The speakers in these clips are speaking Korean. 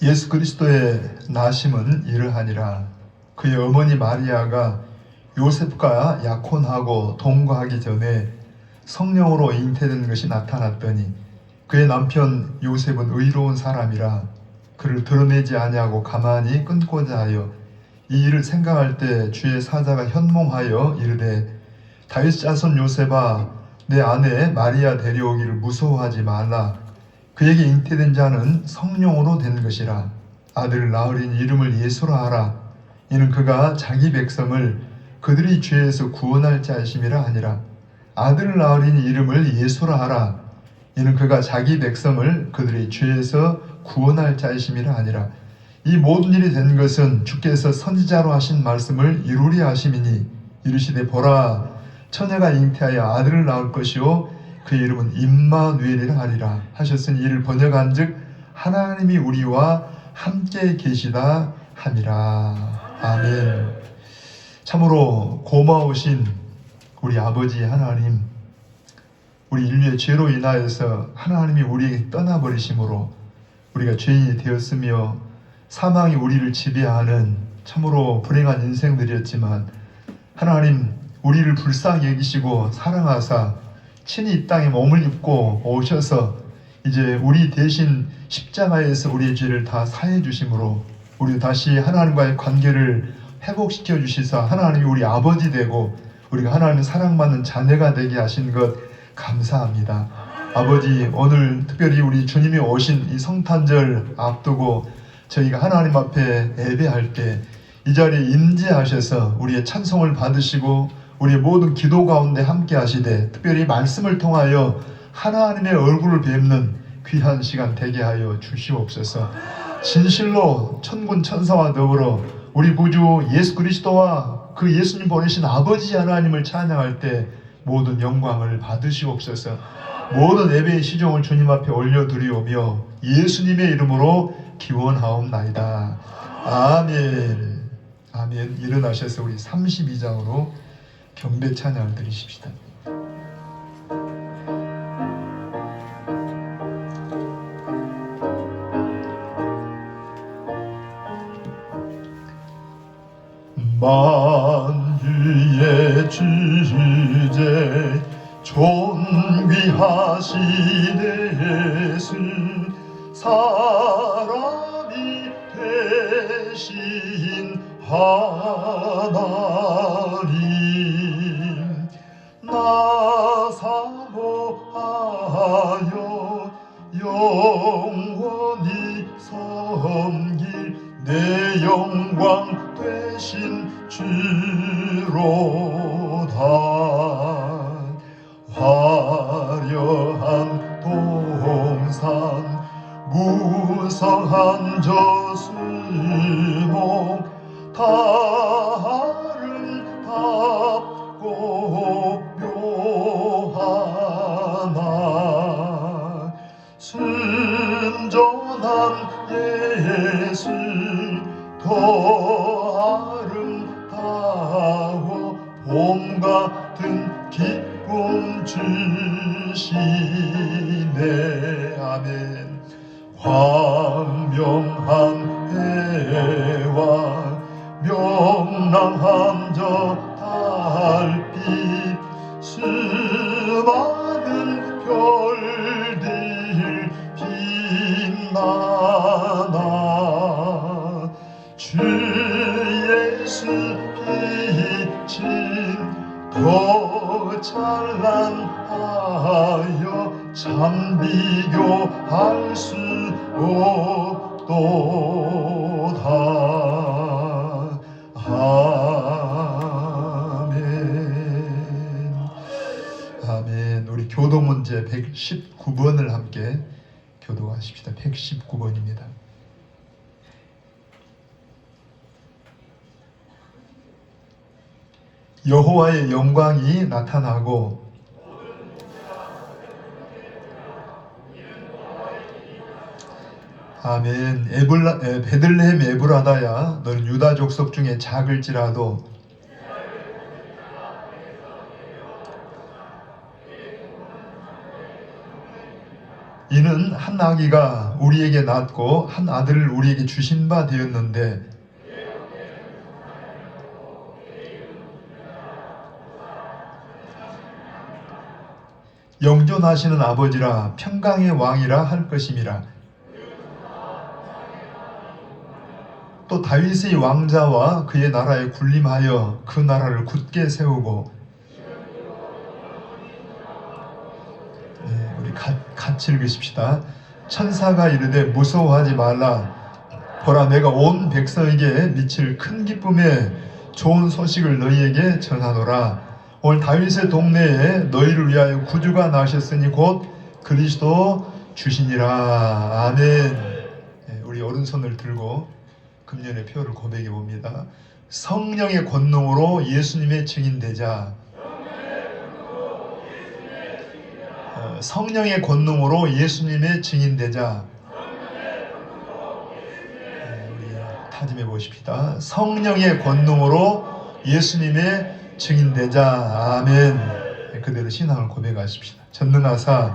예수 그리스도의 나심은 이러하니라. 그의 어머니 마리아가 요셉과 약혼하고 동거하기 전에 성령으로 잉태된 것이 나타났더니 그의 남편 요셉은 의로운 사람이라 그를 드러내지 아니하고 가만히 끊고자 하여 이 일을 생각할 때 주의 사자가 현몽하여 이르되 다윗 자손 요셉아 내 아내 마리아 데려오기를 무서워하지 말라. 그에게 잉태된 자는 성령으로 된 것이라. 아들을 낳으리니 이름을 예수라 하라. 이는 그가 자기 백성을 그들의 죄에서 구원할 자이심이라 하니라. 아들을 낳으리니 이름을 예수라 하라. 이는 그가 자기 백성을 그들의 죄에서 구원할 자이심이라 하니라. 이 모든 일이 된 것은 주께서 선지자로 하신 말씀을 이루려 하심이니 이르시되 보라 처녀가 잉태하여 아들을 낳을 것이요 그의 이름은 임마누엘이라 하리라 하셨으니 이를 번역한즉 하나님이 우리와 함께 계시다 함이라. 아멘. 참으로 고마우신 우리 아버지 하나님, 우리 인류의 죄로 인하여서 하나님이 우리에게 떠나버리심으로 우리가 죄인이 되었으며 사망이 우리를 지배하는 참으로 불행한 인생들이었지만 하나님 우리를 불쌍히 여기시고 사랑하사 친히 이 땅에 몸을 입고 오셔서 이제 우리 대신 십자가에서 우리의 죄를 다 사해 주심으로 우리 다시 하나님과의 관계를 회복시켜 주시사 하나님이 우리 아버지 되고 우리가 하나님의 사랑받는 자녀가 되게 하신 것 감사합니다. 아버지, 오늘 특별히 우리 주님이 오신 이 성탄절 앞두고 저희가 하나님 앞에 예배할 때 이 자리에 임재하셔서 우리의 찬송을 받으시고 우리의 모든 기도 가운데 함께 하시되 특별히 말씀을 통하여 하나님의 얼굴을 뵙는 귀한 시간 되게 하여 주시옵소서. 진실로 천군 천사와 더불어 우리 구주 예수 그리스도와 그 예수님 보내신 아버지 하나님을 찬양할 때 모든 영광을 받으시옵소서. 모든 예배의 시종을 주님 앞에 올려드리오며 예수님의 이름으로 기원하옵나이다. 아멘. 아멘. 일어나셔서 우리 32장으로 경배 찬양을 드리십시다. 만유의 주제 존귀하신 예수 사람이 되신 하나님 나 사모하여 영원히 섬길 내 영광 되신 주로다. 화려한 동산 무성한 저수목 아름답고 묘하나 순전한 예수 더 아름다워 봄 같은 기쁨 주시네. 아멘. 광명한 해와 명랑한 저 달빛 수많은 별들 빛나나 주 예수 빛이 더 찬란하여 참 비교할 수 없도다. 아멘. 아멘. 우리 교독문제 119번을 함께 교독하십시다. 119번입니다. 여호와의 영광이 나타나고 아멘. 베들레헴 에브라다야 너는 유다 족속 중에 작을지라도 이는 이는 한 아기가 우리에게 낳고 한 아들을 우리에게 주신 바 되었는데 영존하시는 아버지라 평강의 왕이라 할 것임이라. 또 다윗의 왕자와 그의 나라에 군림하여 그 나라를 굳게 세우고. 우리 같이 읽으십시다. 천사가 이르되 무서워하지 말라. 보라, 내가 온 백성에게 미칠 큰 기쁨의 좋은 소식을 너희에게 전하노라. 오늘 다윗의 동네에 너희를 위하여 구주가 나셨으니 곧 그리스도 주시니라. 아멘. 우리 오른손을 들고 금년의 표를 고백해 봅니다. 성령의 권능으로 예수님의 증인되자. 성령의 권능으로 예수님의 증인되자. 우리 다짐해 보십시다. 성령의 권능으로 예수님의 증인되자. 아멘. 그대로 신앙을 고백하십시다. 전능하사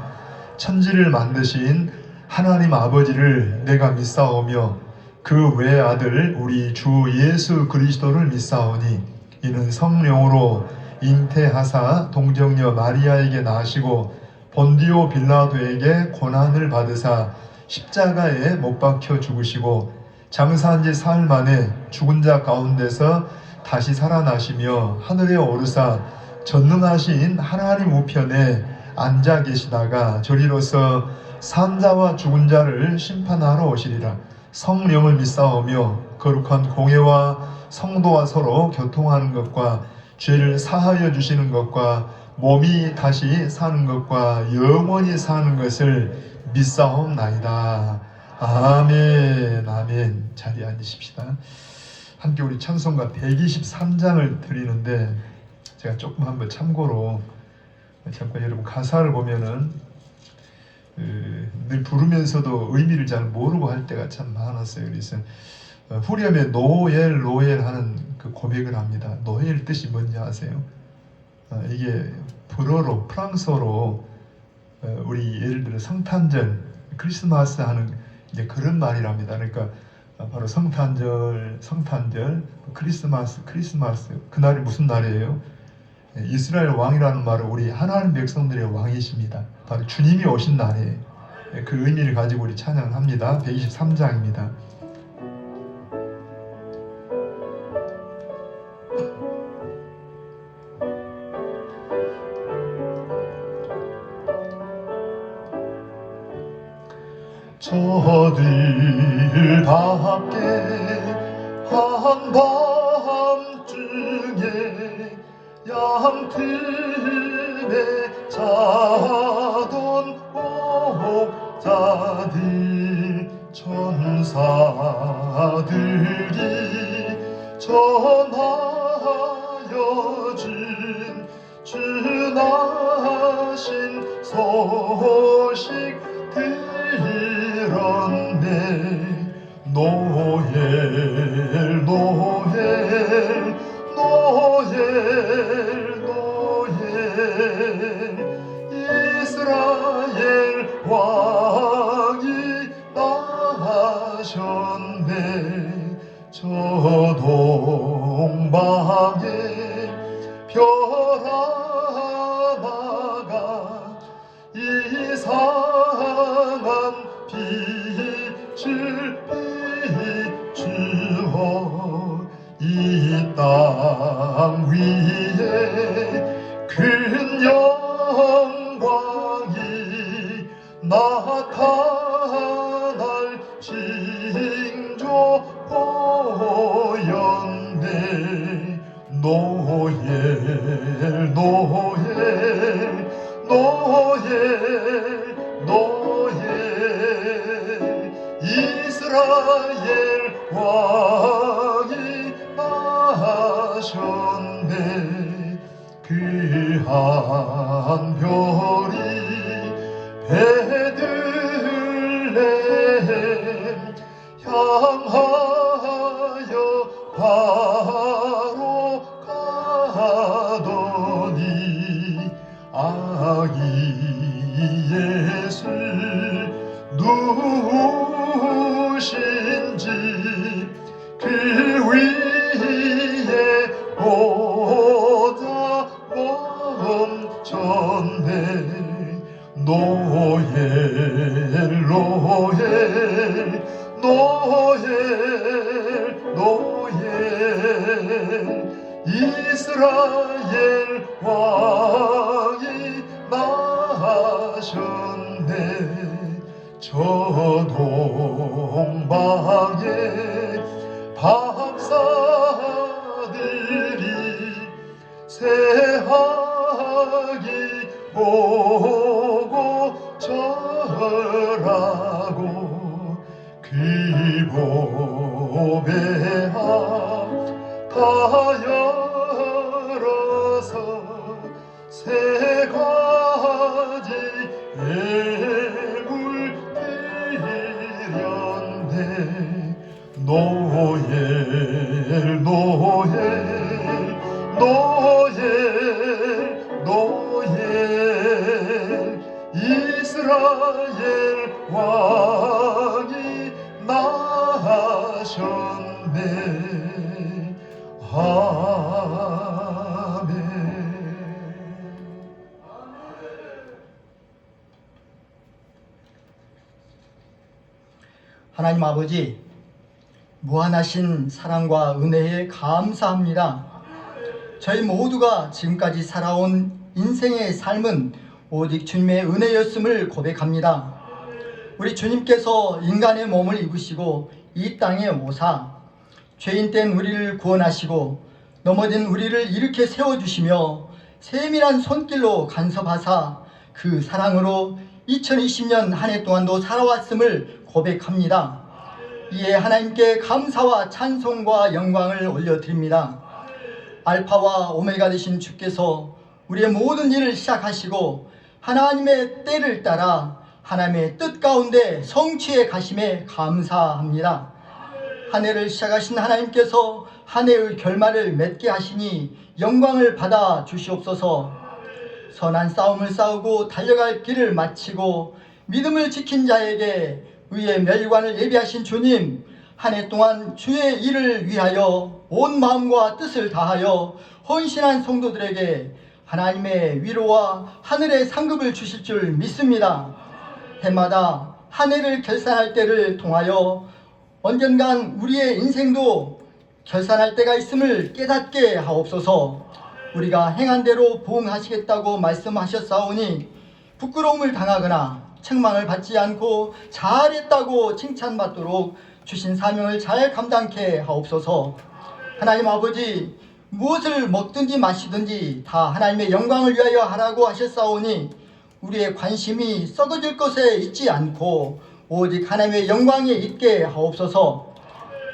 천지를 만드신 하나님 아버지를 내가 믿사오며 그 외아들 우리 주 예수 그리스도를 믿사오니 이는 성령으로 잉태하사 동정녀 마리아에게 나시고 본디오 빌라도에게 고난을 받으사 십자가에 못 박혀 죽으시고 장사한 지 사흘 만에 죽은 자 가운데서 다시 살아나시며 하늘에 오르사 전능하신 하나님 우편에 앉아 계시다가 저리로서 산 자와 죽은 자를 심판하러 오시리라. 성령을 믿사오며 거룩한 공회와 성도와 서로 교통하는 것과 죄를 사하여 주시는 것과 몸이 다시 사는 것과 영원히 사는 것을 믿사옵나이다. 아멘. 아멘. 자리에 앉으십시다. 함께 우리 찬송가 123장을 드리는데 제가 조금 한번 참고로 잠깐 여러분 가사를 보면은 늘 부르면서도 의미를 잘 모르고 할 때가 참 많았어요. 그래서 후렴에 노엘 하는 그 고백을 합니다. 노엘 뜻이 뭔지 아세요? 이게 불어로 프랑스어로 우리 예를 들어 성탄절, 크리스마스 하는 이제 그런 말이랍니다. 그러니까 바로 성탄절, 크리스마스. 그날이 무슨 날이에요? 이스라엘 왕이라는 말은 우리 하나님 백성들의 왕이십니다. 바로 주님이 오신 날이에요. 그 의미를 가지고 우리 찬양을 합니다. 123장입니다. 저들 밖에 한밤중에 양틈에 자던 목자들 천사들이 전하여 준 주나신 소식 들었네. 노엘 이스라엘 왕이 나셨네. 저 동방에 별 하나가 이상한 빛을 비추어 이 땅 위에 큰 영광이 나타날 징조 보였네. 노엘 이스라엘 왕이 나셨네. 그 한 별이 베들레헴 향하여 바로 가더니 아기 예수 이스라엘 왕이 나셨네. 저 동방에 박사들이 새하기 보고 절하고 귀보배하 다 열어서 세 가지 예물 드렸네. 노엘 노엘 노엘 노엘 이스라엘 왕이 나셨네. 아멘. 하나님 아버지, 무한하신 사랑과 은혜에 감사합니다. 저희 모두가 지금까지 살아온 인생의 삶은 오직 주님의 은혜였음을 고백합니다. 우리 주님께서 인간의 몸을 입으시고 이 땅에 오사 죄인된 우리를 구원하시고 넘어진 우리를 일으켜 세워주시며 세밀한 손길로 간섭하사 그 사랑으로 2020년 한 해 동안도 살아왔음을 고백합니다. 이에 하나님께 감사와 찬송과 영광을 올려드립니다. 알파와 오메가 되신 주께서 우리의 모든 일을 시작하시고 하나님의 때를 따라 하나님의 뜻 가운데 성취해 가심에 감사합니다. 한 해를 시작하신 하나님께서 한 해의 결말을 맺게 하시니 영광을 받아 주시옵소서. 선한 싸움을 싸우고 달려갈 길을 마치고 믿음을 지킨 자에게 의의 멸관을 예비하신 주님, 한 해 동안 주의 일을 위하여 온 마음과 뜻을 다하여 헌신한 성도들에게 하나님의 위로와 하늘의 상급을 주실 줄 믿습니다. 해마다 한 해를 결산할 때를 통하여 언젠간 우리의 인생도 결산할 때가 있음을 깨닫게 하옵소서. 우리가 행한 대로 보응하시겠다고 말씀하셨사오니 부끄러움을 당하거나 책망을 받지 않고 잘했다고 칭찬받도록 주신 사명을 잘 감당케 하옵소서. 하나님 아버지, 무엇을 먹든지 마시든지 다 하나님의 영광을 위하여 하라고 하셨사오니 우리의 관심이 썩어질 것에 있지 않고 오직 하나님의 영광에 있게 하옵소서.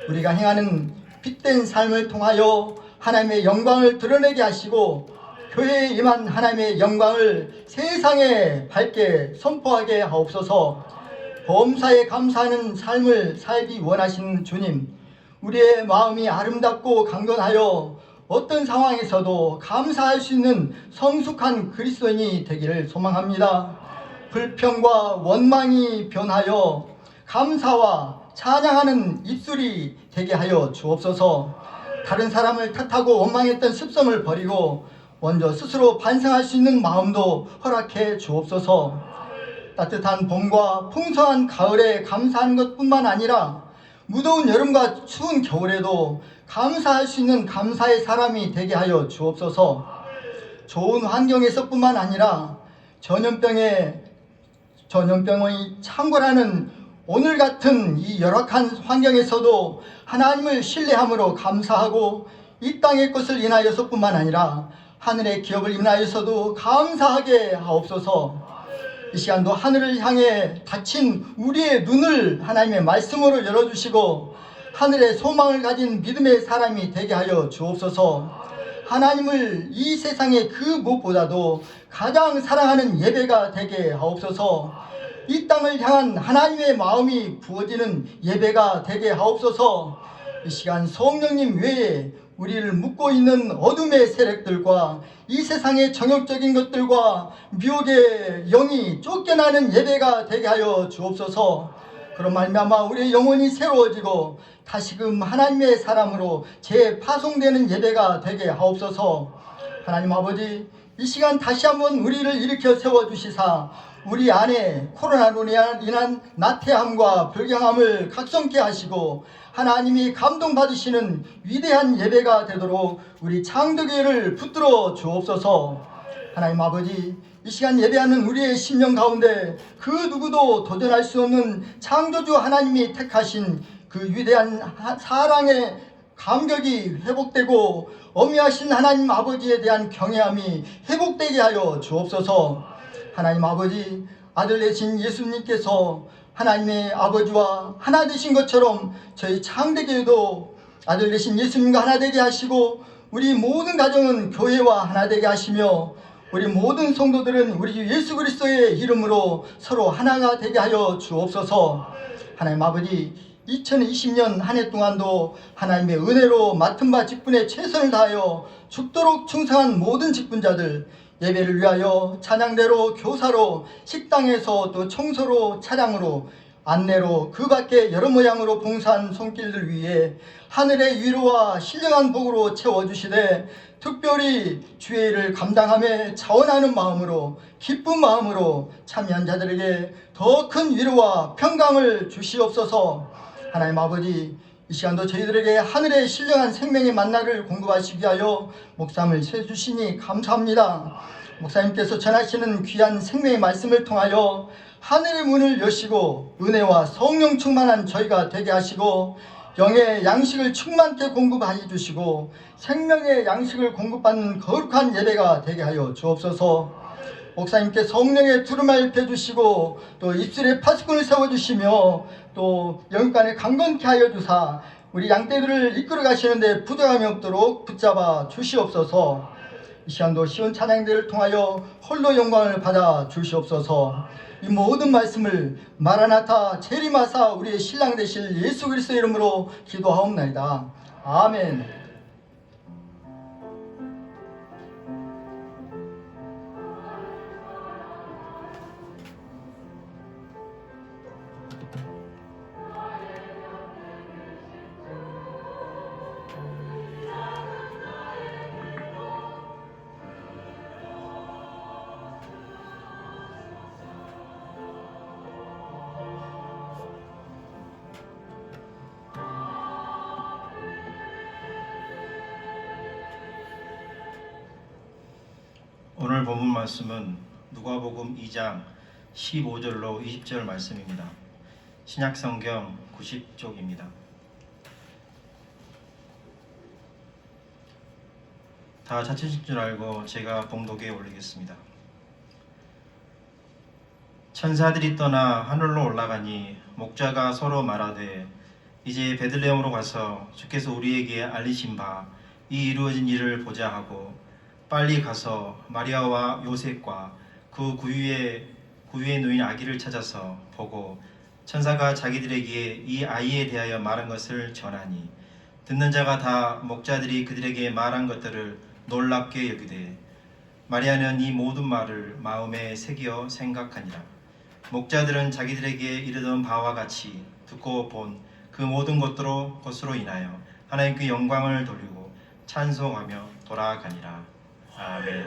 우리가 행하는 빛된 삶을 통하여 하나님의 영광을 드러내게 하시고 교회에 임한 하나님의 영광을 세상에 밝게 선포하게 하옵소서. 범사에 감사하는 삶을 살기 원하시는 주님, 우리의 마음이 아름답고 강건하여 어떤 상황에서도 감사할 수 있는 성숙한 그리스도인이 되기를 소망합니다. 불평과 원망이 변하여 감사와 찬양하는 입술이 되게 하여 주옵소서. 다른 사람을 탓하고 원망했던 습성을 버리고 먼저 스스로 반성할 수 있는 마음도 허락해 주옵소서. 따뜻한 봄과 풍성한 가을에 감사하는 것뿐만 아니라 무더운 여름과 추운 겨울에도 감사할 수 있는 감사의 사람이 되게 하여 주옵소서. 좋은 환경에서뿐만 아니라 전염병의 창궐하는 오늘 같은 이 열악한 환경에서도 하나님을 신뢰함으로 감사하고 이 땅의 것을 인하여서뿐만 아니라 하늘의 기업을 인하여서도 감사하게 하옵소서. 이 시간도 하늘을 향해 닫힌 우리의 눈을 하나님의 말씀으로 열어주시고 하늘의 소망을 가진 믿음의 사람이 되게 하여 주옵소서. 하나님을 이 세상의 그 무엇보다도 가장 사랑하는 예배가 되게 하옵소서. 이 땅을 향한 하나님의 마음이 부어지는 예배가 되게 하옵소서. 이 시간 성령님 외에 우리를 묶고 있는 어둠의 세력들과 이 세상의 정욕적인 것들과 미혹의 영이 쫓겨나는 예배가 되게 하여 주옵소서. 그런 말미암아 우리의 영혼이 새로워지고 다시금 하나님의 사람으로 재파송되는 예배가 되게 하옵소서. 하나님 아버지, 이 시간 다시 한번 우리를 일으켜 세워주시사 우리 안에 코로나로 인한 나태함과 불경함을 각성케 하시고 하나님이 감동받으시는 위대한 예배가 되도록 우리 창조교회를 붙들어 주옵소서. 하나님 아버지, 이 시간 예배하는 우리의 심령 가운데 그 누구도 도전할 수 없는 창조주 하나님이 택하신 그 위대한 사랑의 감격이 회복되고 엄미하신 하나님 아버지에 대한 경외함이 회복되게 하여 주옵소서. 하나님 아버지, 아들 되신 예수님께서 하나님의 아버지와 하나 되신 것처럼 저희 창대교회도 아들 되신 예수님과 하나 되게 하시고 우리 모든 가정은 교회와 하나 되게 하시며 우리 모든 성도들은 우리 주 예수 그리스도의 이름으로 서로 하나가 되게 하여 주옵소서. 하나님 아버지, 2020년 한 해 동안도 하나님의 은혜로 맡은 바 직분에 최선을 다하여 죽도록 충성한 모든 직분자들, 예배를 위하여 찬양대로, 교사로, 식당에서 또 청소로, 차량으로, 안내로, 그 밖에 여러 모양으로 봉사한 손길들 위해 하늘의 위로와 신령한 복으로 채워주시되 특별히 주의 일을 감당함에 자원하는 마음으로, 기쁜 마음으로 참여한 자들에게 더 큰 위로와 평강을 주시옵소서. 하나님 아버지, 이 시간도 저희들에게 하늘의 신령한 생명의 만나를 공급하시기 위하여 목사님을 세주시니 감사합니다. 목사님께서 전하시는 귀한 생명의 말씀을 통하여 하늘의 문을 여시고 은혜와 성령 충만한 저희가 되게 하시고 영의 양식을 충만케 공급하여 주시고 생명의 양식을 공급받는 거룩한 예배가 되게 하여 주옵소서. 목사님께 성령의 두루마를 펴주시고 또 입술에 파수꾼을 세워주시며 또 영육간에 강건케 하여 주사 우리 양떼들을 이끌어 가시는데 부족함이 없도록 붙잡아 주시옵소서. 이 시간도 시온 찬양대를 통하여 홀로 영광을 받아 주시옵소서. 이 모든 말씀을 마라나타 제리마사 우리의 신랑 되실 예수 그리스도 이름으로 기도하옵나이다. 아멘. 오늘 본문 말씀은 누가복음 2장 15절로 20절 말씀입니다. 신약성경 90쪽입니다. 다 자체신 줄 알고 제가 봉독에 올리겠습니다. 천사들이 떠나 하늘로 올라가니 목자가 서로 말하되 이제 베들레헴으로 가서 주께서 우리에게 알리신 바 이 이루어진 일을 보자 하고 빨리 가서 마리아와 요셉과 그 구유에 누인 아기를 찾아서 보고 천사가 자기들에게 이 아이에 대하여 말한 것을 전하니 듣는 자가 다 목자들이 그들에게 말한 것들을 놀랍게 여기되 마리아는 이 모든 말을 마음에 새겨 생각하니라. 목자들은 자기들에게 이르던 바와 같이 듣고 본 그 모든 것으로 인하여 하나님께 영광을 돌리고 찬송하며 돌아가니라. 아멘.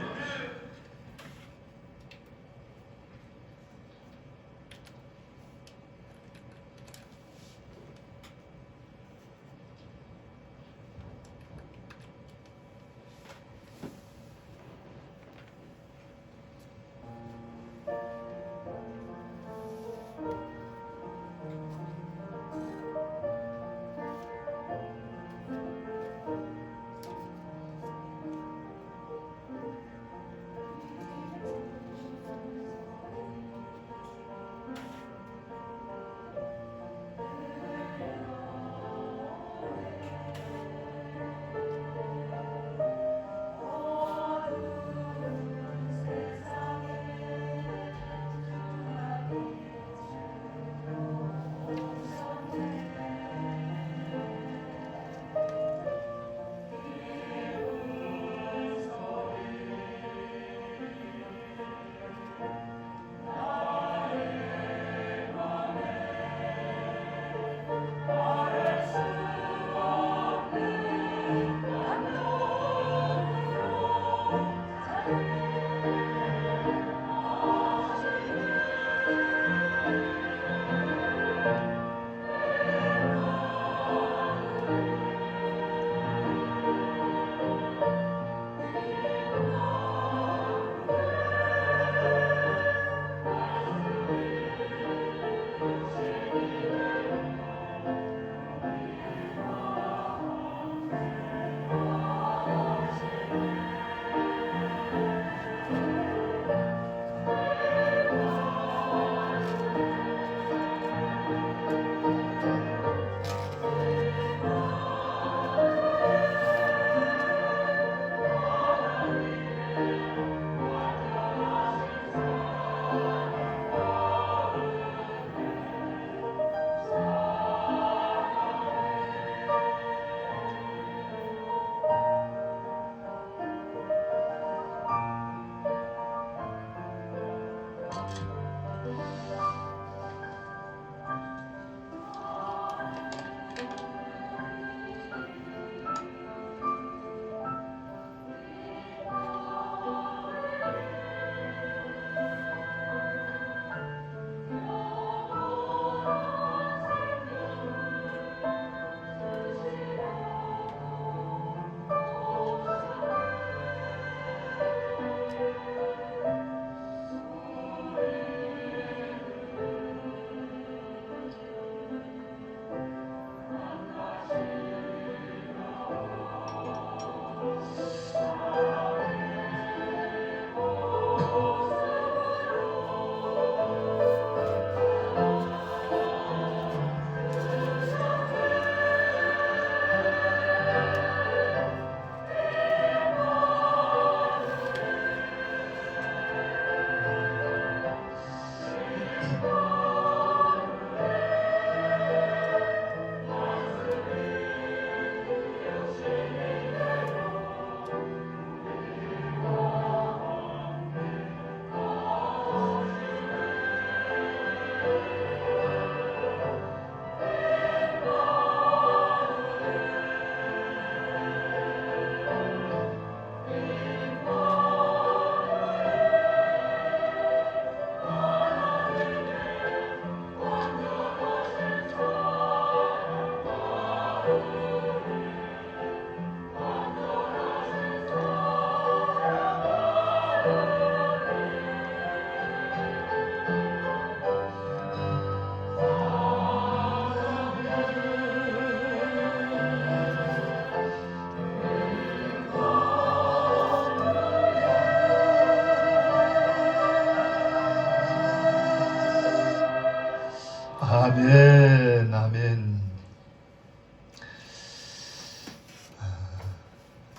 아멘, 아멘.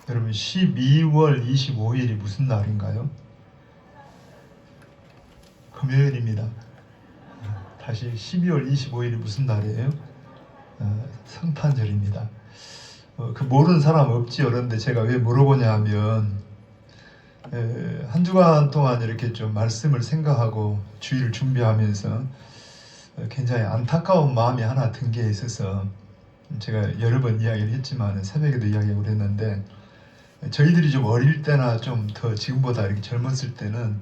여러분 12월 25일이 무슨 날인가요? 금요일입니다. 다시 12월 25일이 무슨 날이에요? 성탄절입니다. 그 모르는 사람 없지. 그런데 제가 왜 물어보냐 하면 한 주간 동안 이렇게 좀 말씀을 생각하고 주일을 준비하면서 굉장히 안타까운 마음이 하나 든 게 있어서 제가 여러 번 이야기를 했지만 새벽에도 이야기하고 그랬는데, 저희들이 좀 어릴 때나 좀 더 지금보다 이렇게 젊었을 때는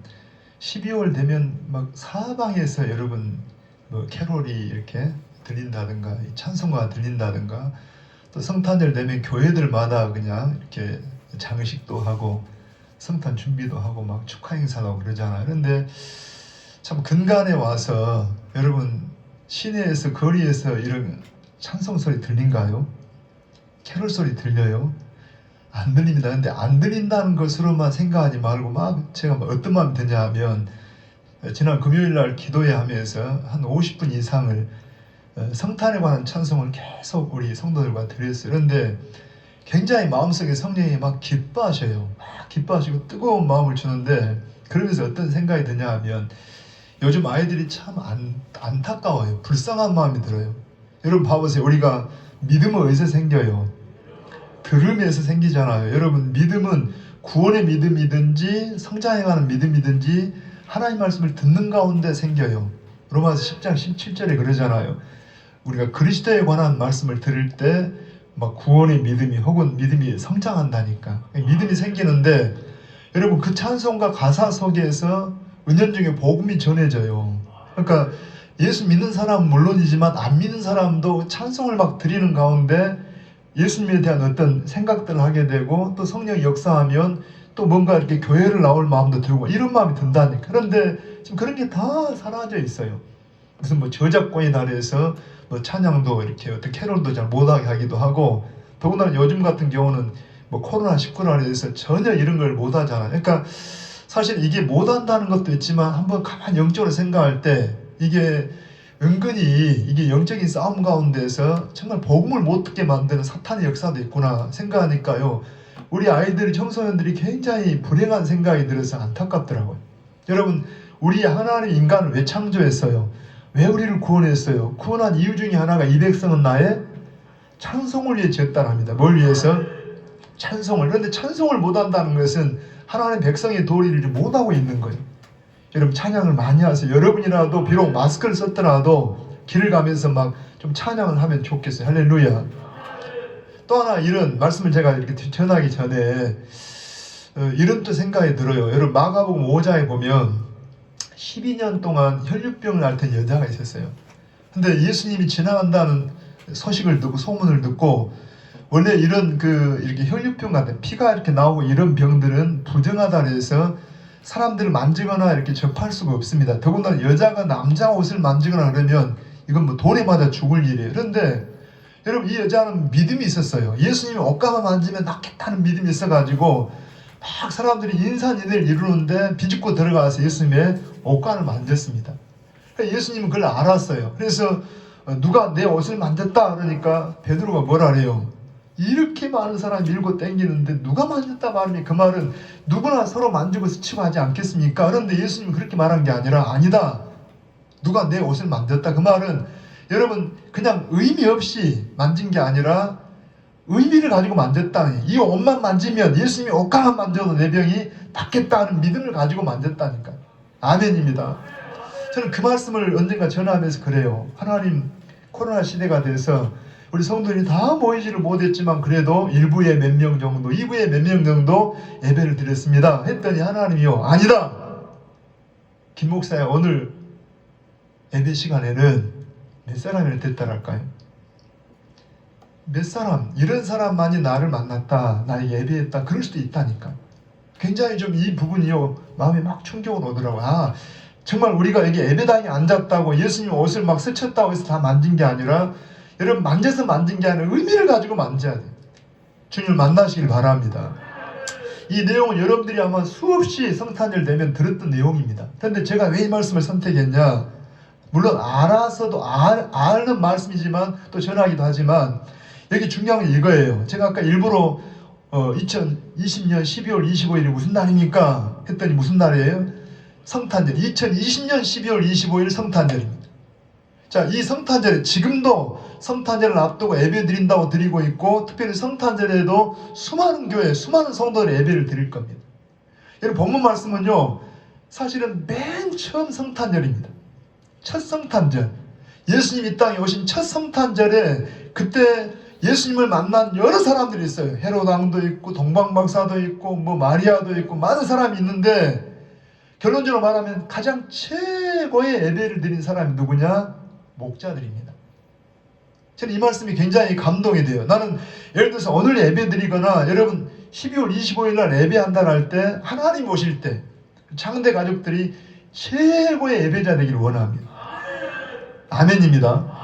12월 되면 막 사방에서 여러분 뭐 캐롤이 이렇게 들린다든가 찬송가가 들린다든가, 또 성탄절 되면 교회들마다 그냥 이렇게 장식도 하고 성탄 준비도 하고 막 축하 행사도 하고 그러잖아요. 그런데 참 근간에 와서 여러분 시내에서 거리에서 이런 찬송 소리 들린가요? 캐롤 소리 들려요? 안 들립니다. 근데 안 들린다는 것으로만 생각하지 말고 막 제가 어떤 마음이 드냐 하면, 지난 금요일 날 기도회 하면서 한 50분 이상을 성탄에 관한 찬송을 계속 우리 성도들과 드렸어요. 그런데 굉장히 마음속에 성령이 막 기뻐하셔요. 막 기뻐하시고 뜨거운 마음을 주는데, 그러면서 어떤 생각이 드냐 하면 요즘 아이들이 참 안타까워요. 불쌍한 마음이 들어요. 여러분 봐보세요. 우리가 믿음은 어디서 생겨요? 들음에서 생기잖아요. 여러분 믿음은 구원의 믿음이든지 성장해가는 믿음이든지 하나님 말씀을 듣는 가운데 생겨요. 로마서 10장 17절에 그러잖아요. 우리가 그리스도에 관한 말씀을 들을 때 막 구원의 믿음이 혹은 믿음이 성장한다니까. 믿음이 생기는데 여러분 그 찬송과 가사 속에서 은연중에 복음이 전해져요. 그러니까 예수 믿는 사람은 물론이지만 안 믿는 사람도 찬송을 막 드리는 가운데 예수님에 대한 어떤 생각들을 하게 되고, 또 성령이 역사하면 또 뭔가 이렇게 교회를 나올 마음도 들고 이런 마음이 든다니까. 그런데 지금 그런 게 다 사라져 있어요. 무슨 뭐 저작권이 나라에서 뭐 찬양도 이렇게 어떤 캐롤도 잘 못하게 하기도 하고, 더군다나 요즘 같은 경우는 뭐 코로나19로 해서 전혀 이런 걸 못하잖아요. 그러니까 사실 이게 못한다는 것도 있지만 한번 가만히 영적으로 생각할 때 이게 은근히 이게 영적인 싸움 가운데서 정말 복음을 못 듣게 만드는 사탄의 역사도 있구나 생각하니까요, 우리 아이들, 청소년들이 굉장히 불행한 생각이 들어서 안타깝더라고요. 여러분, 우리 하나님 인간을 왜 창조했어요? 왜 우리를 구원했어요? 구원한 이유 중에 하나가 이 백성은 나의 찬송을 위해 지었다랍니다. 뭘 위해서? 찬송을. 그런데 찬송을 못한다는 것은 하나님의 백성의 도리를 못하고 있는 거예요. 여러분 찬양을 많이 하세요. 여러분이라도 비록 마스크를 썼더라도 길을 가면서 막 좀 찬양을 하면 좋겠어요. 할렐루야. 또 하나 이런 말씀을 제가 이렇게 전하기 전에 이런 또 생각이 들어요. 여러분 마가복음 5장에 보면 12년 동안 혈류병을 앓던 여자가 있었어요. 근데 예수님이 지나간다는 소식을 듣고 소문을 듣고, 원래 이런 이렇게 혈류병 같은 피가 이렇게 나오고 이런 병들은 부정하다 해서 사람들을 만지거나 이렇게 접할 수가 없습니다. 더군다나 여자가 남자 옷을 만지거나 그러면 이건 뭐 돈에 맞아 죽을 일이에요. 그런데 여러분 이 여자는 믿음이 있었어요. 예수님이 옷가만 만지면 낫겠다는 믿음이 있어가지고 막 사람들이 인산인해를 이루는데 비집고 들어가서 예수님의 옷간을 만졌습니다. 예수님은 그걸 알았어요. 그래서 누가 내 옷을 만졌다 그러니까 베드로가 뭐라 그래요? 이렇게 많은 사람이 밀고 땡기는데 누가 만졌다 말하면 그 말은 누구나 서로 만지고 스치고 하지 않겠습니까? 그런데 예수님은 그렇게 말한 게 아니라, 아니다, 누가 내 옷을 만졌다, 그 말은 여러분 그냥 의미 없이 만진 게 아니라 의미를 가지고 만졌다니, 이 옷만 만지면 예수님이 옷가만 만져도 내 병이 낫겠다는 믿음을 가지고 만졌다니까. 아멘입니다. 저는 그 말씀을 언젠가 전하면서 그래요. 하나님, 코로나 시대가 돼서 우리 성도들이 다 모이지를 못했지만 그래도 일부에 몇 명 정도, 2부에 몇 명 정도 예배를 드렸습니다 했더니 하나님이요, 아니다, 김 목사야 오늘 예배 시간에는 몇 사람을 됐다랄까요? 몇 사람, 이런 사람만이 나를 만났다, 나에게 예배했다, 그럴 수도 있다니까. 굉장히 좀 이 부분이요 마음에 막 충격을 오더라고요. 아, 정말 우리가 여기 예배당에 앉았다고 예수님 옷을 막 스쳤다고 해서 다 만진 게 아니라, 여러분 만져서 만진 게 아니라 의미를 가지고 만져야 돼요. 주님을 만나시길 바랍니다. 이 내용은 여러분들이 아마 수없이 성탄절 되면 들었던 내용입니다. 그런데 제가 왜 이 말씀을 선택했냐? 물론 알아서도 아는 말씀이지만 또 전하기도 하지만 여기 중요한 게 이거예요. 제가 아까 일부러 2020년 12월 25일이 무슨 날입니까? 했더니 무슨 날이에요? 성탄절. 2020년 12월 25일 성탄절입니다. 자, 이 성탄절에 지금도 성탄절을 앞두고 예배 드린다고 드리고 있고 특별히 성탄절에도 수많은 교회, 수많은 성도들의 예배를 드릴 겁니다. 여러분 본문 말씀은요. 사실은 맨 처음 성탄절입니다. 첫 성탄절. 예수님 이 땅에 오신 첫 성탄절에 그때 예수님을 만난 여러 사람들이 있어요. 헤롯 왕도 있고 동방박사도 있고 뭐 마리아도 있고 많은 사람이 있는데 결론적으로 말하면 가장 최고의 예배를 드린 사람이 누구냐? 목자들입니다. 저는 이 말씀이 굉장히 감동이 돼요. 나는 예를 들어서 오늘 예배 드리거나 여러분 12월 25일 날 예배한다 할 때 하나님 오실 때 장대 가족들이 최고의 예배자 되기를 원합니다. 아멘입니다.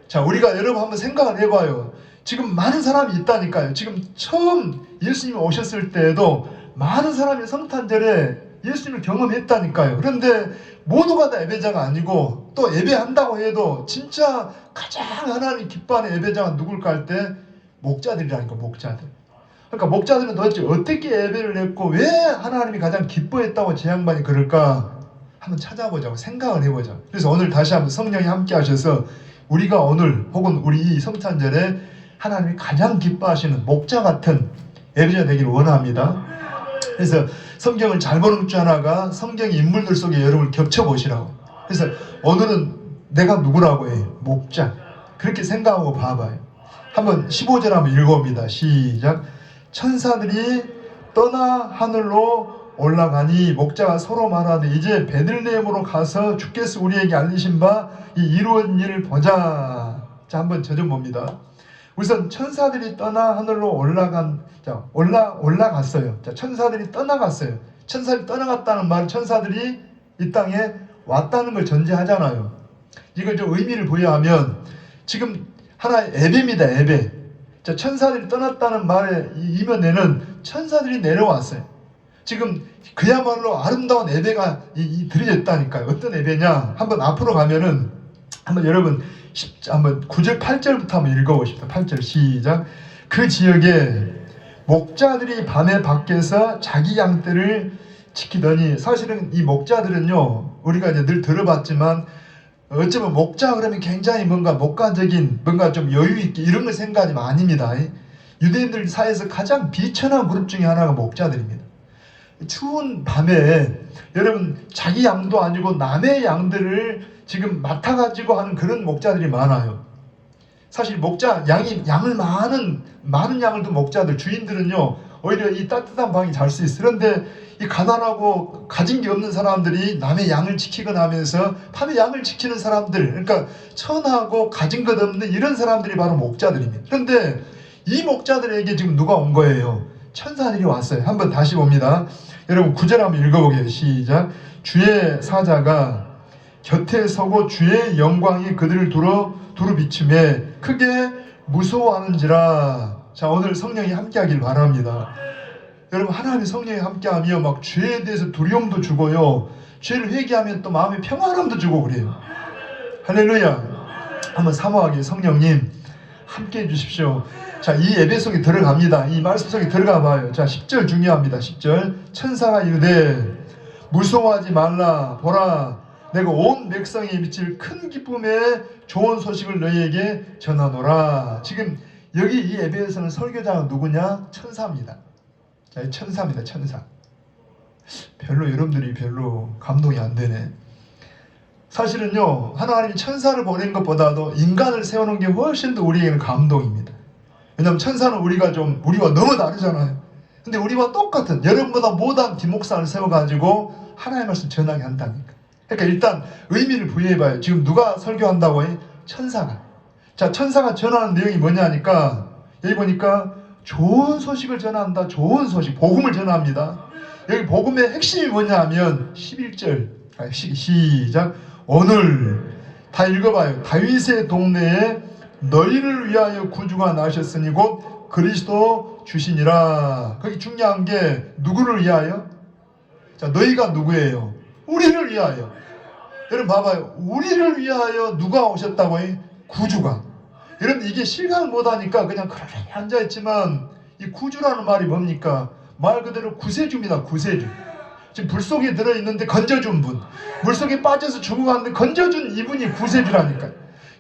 자, 우리가 여러분 한번 생각을 해봐요. 지금 많은 사람이 있다니까요. 지금 처음 예수님이 오셨을 때에도 많은 사람이 성탄절에 예수님을 경험했다니까요. 그런데 모두가 다 예배자가 아니고 또 예배한다고 해도 진짜 가장 하나님 기뻐하는 예배자가 누굴까 할 때 목자들이라니까, 목자들. 그러니까 목자들은 도대체 어떻게 예배를 했고 왜 하나님이 가장 기뻐했다고 제 양반이 그럴까 한번 찾아보자고 생각을 해보자. 그래서 오늘 다시 한번 성령이 함께 하셔서 우리가 오늘 혹은 우리 이 성탄절에 하나님이 가장 기뻐하시는 목자 같은 예배자 되기를 원합니다. 그래서 성경을 잘 보는 줄 하나가 성경 인물들 속에 여러분을 겹쳐보시라고. 그래서 오늘은 내가 누구라고 해요? 목자. 그렇게 생각하고 봐봐요. 한번 15절 한번 읽어봅니다. 시작. 천사들이 떠나 하늘로 올라가니 목자가 서로 말하되 이제 베들레헴으로 가서 주께서 우리에게 알리신 바 이 이루어진 일을 보자. 자, 한번 저 좀 봅니다. 우선 천사들이 떠나 하늘로 올라갔어요. 자, 천사들이 떠나갔어요. 천사들이 떠나갔다는 말은 천사들이 이 땅에 왔다는 걸 전제하잖아요. 이걸 좀 의미를 부여하면 지금 하나의 예배입니다. 예배. 자, 천사들이 떠났다는 말의 이면에는 천사들이 내려왔어요. 지금 그야말로 아름다운 예배가 드려졌다니까요. 어떤 예배냐? 한번 앞으로 가면은 한번 여러분 한번 9절 8절부터 한번 읽어보십시오. 8절 시작. 그 지역에 목자들이 밤에 밖에서 자기 양떼를 지키더니, 사실은 이 목자들은요 우리가 이제 늘 들어봤지만 어쩌면 목자 그러면 굉장히 뭔가 목가적인 뭔가 좀 여유 있게 이런 걸 생각하지만 아닙니다. 유대인들 사이에서 가장 비천한 그룹 중에 하나가 목자들입니다. 추운 밤에 여러분 자기 양도 아니고 남의 양들을 지금 맡아가지고 하는 그런 목자들이 많아요. 사실 목자 양을 많은 양을 둔 목자들 주인들은요 오히려 이 따뜻한 방이 잘 수 있어요. 그런데 이 가난하고 가진 게 없는 사람들이 남의 양을 지키거나 하면서 밤에 양을 지키는 사람들, 그러니까 천하고 가진 것 없는 이런 사람들이 바로 목자들입니다. 그런데 이 목자들에게 지금 누가 온 거예요? 천사들이 왔어요. 한번 다시 봅니다. 여러분 9절 한번 읽어보게요. 시작. 주의 사자가 곁에 서고 주의 영광이 그들을 두루 비추매 크게 무서워하는지라. 자, 오늘 성령이 함께하길 바랍니다. 여러분 하나님의 성령이 함께하며 막 죄에 대해서 두려움도 주고요, 죄를 회개하면 또 마음의 평안함도 주고 그래요. 할렐루야. 한번 사모하게 성령님 함께해 주십시오. 자, 이 예배 속에 들어갑니다. 이 말씀 속에 들어가 봐요. 자, 10절 중요합니다. 10절. 천사가 이르되 무서워하지 말라. 보라, 내가 온 백성에 미칠 큰 기쁨의 좋은 소식을 너희에게 전하노라. 지금 여기 이 예배에서는 설교자가 누구냐? 천사입니다. 자, 천사입니다. 천사. 별로 여러분들이 별로 감동이 안 되네. 사실은요 하나님이 천사를 보낸 것보다도 인간을 세우는 게 훨씬 더 우리에게는 감동입니다. 왜냐하면 천사는 우리와 너무 다르잖아요. 근데 우리와 똑같은 여러분보다 못한 기목사를 세워가지고 하나님의 말씀 전하게 한다니까. 그러니까 일단 의미를 부여해봐요. 지금 누가 설교한다고 해? 천사가. 자, 천사가 전하는 내용이 뭐냐 하니까 여기 보니까 좋은 소식을 전한다. 좋은 소식, 복음을 전합니다. 여기 복음의 핵심이 뭐냐 하면 11절 시작. 오늘 다 읽어봐요. 다윗의 동네에 너희를 위하여 구주가 나셨으니 곧 그리스도 주시니라. 거기 중요한 게 누구를 위하여? 자, 너희가 누구예요? 우리를 위하여. 여러분 봐봐요. 우리를 위하여 누가 오셨다고요? 구주가. 여러분 이게 실감을 못하니까 그냥 그렇게 앉아있지만 이 구주라는 말이 뭡니까? 말 그대로 구세주입니다. 구세주. 지금 불 속에 들어있는데 건져준 분, 물속에 빠져서 죽어갔는데 건져준 이분이 구세주라니까.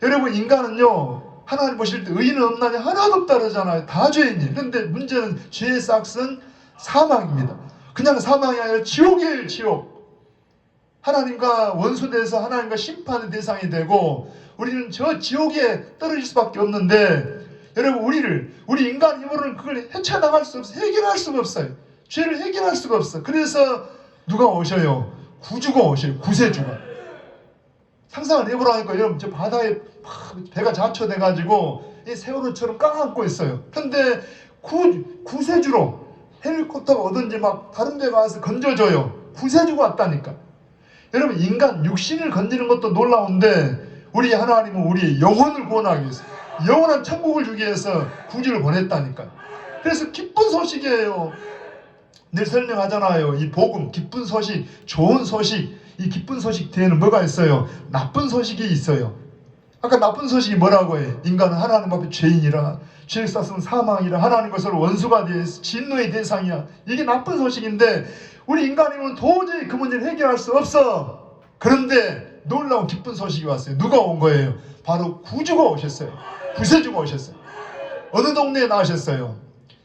여러분 인간은요, 하나님 보실 때 의인은 없나니 하나도 없다 그러잖아요. 다 죄인이에요. 그런데 문제는 죄의 싹은 사망입니다. 그냥 사망이 아니라 지옥이에요. 지옥. 하나님과 원수돼서 하나님과 심판의 대상이 되고 우리는 저 지옥에 떨어질 수밖에 없는데, 여러분 우리 인간 힘으로는 그걸 헤쳐나갈 수 없어요. 해결할 수가 없어요. 죄를 해결할 수가 없어. 그래서 누가 오셔요? 구주가 오셔요. 구세주가. 상상을 해보라니까. 여러분 저 바다에 배가 자초돼가지고 이 세월호처럼 깡안고 있어요. 근데 구세주로 헬리콥터가 오든지 막 다른 데 가서 건져줘요. 구세주가 왔다니까. 여러분 인간 육신을 건지는 것도 놀라운데 우리 하나님은 우리의 영혼을 구원하기 위해서, 영원한 천국을 주기 위해서 구주를 보냈다니까. 그래서 기쁜 소식이에요. 늘 설명하잖아요. 이 복음, 기쁜 소식, 좋은 소식. 이 기쁜 소식 뒤에는 뭐가 있어요? 나쁜 소식이 있어요. 아까 나쁜 소식이 뭐라고 해요? 인간은 하나님 앞에 죄인이라, 죄를 쌌으면 사망이라, 하나님과 서로 원수가 되어 진노의 대상이야. 이게 나쁜 소식인데 우리 인간이면 도저히 그 문제를 해결할 수 없어. 그런데 놀라운 기쁜 소식이 왔어요. 누가 온 거예요? 바로 구주가 오셨어요. 구세주가 오셨어요. 어느 동네에 나오셨어요?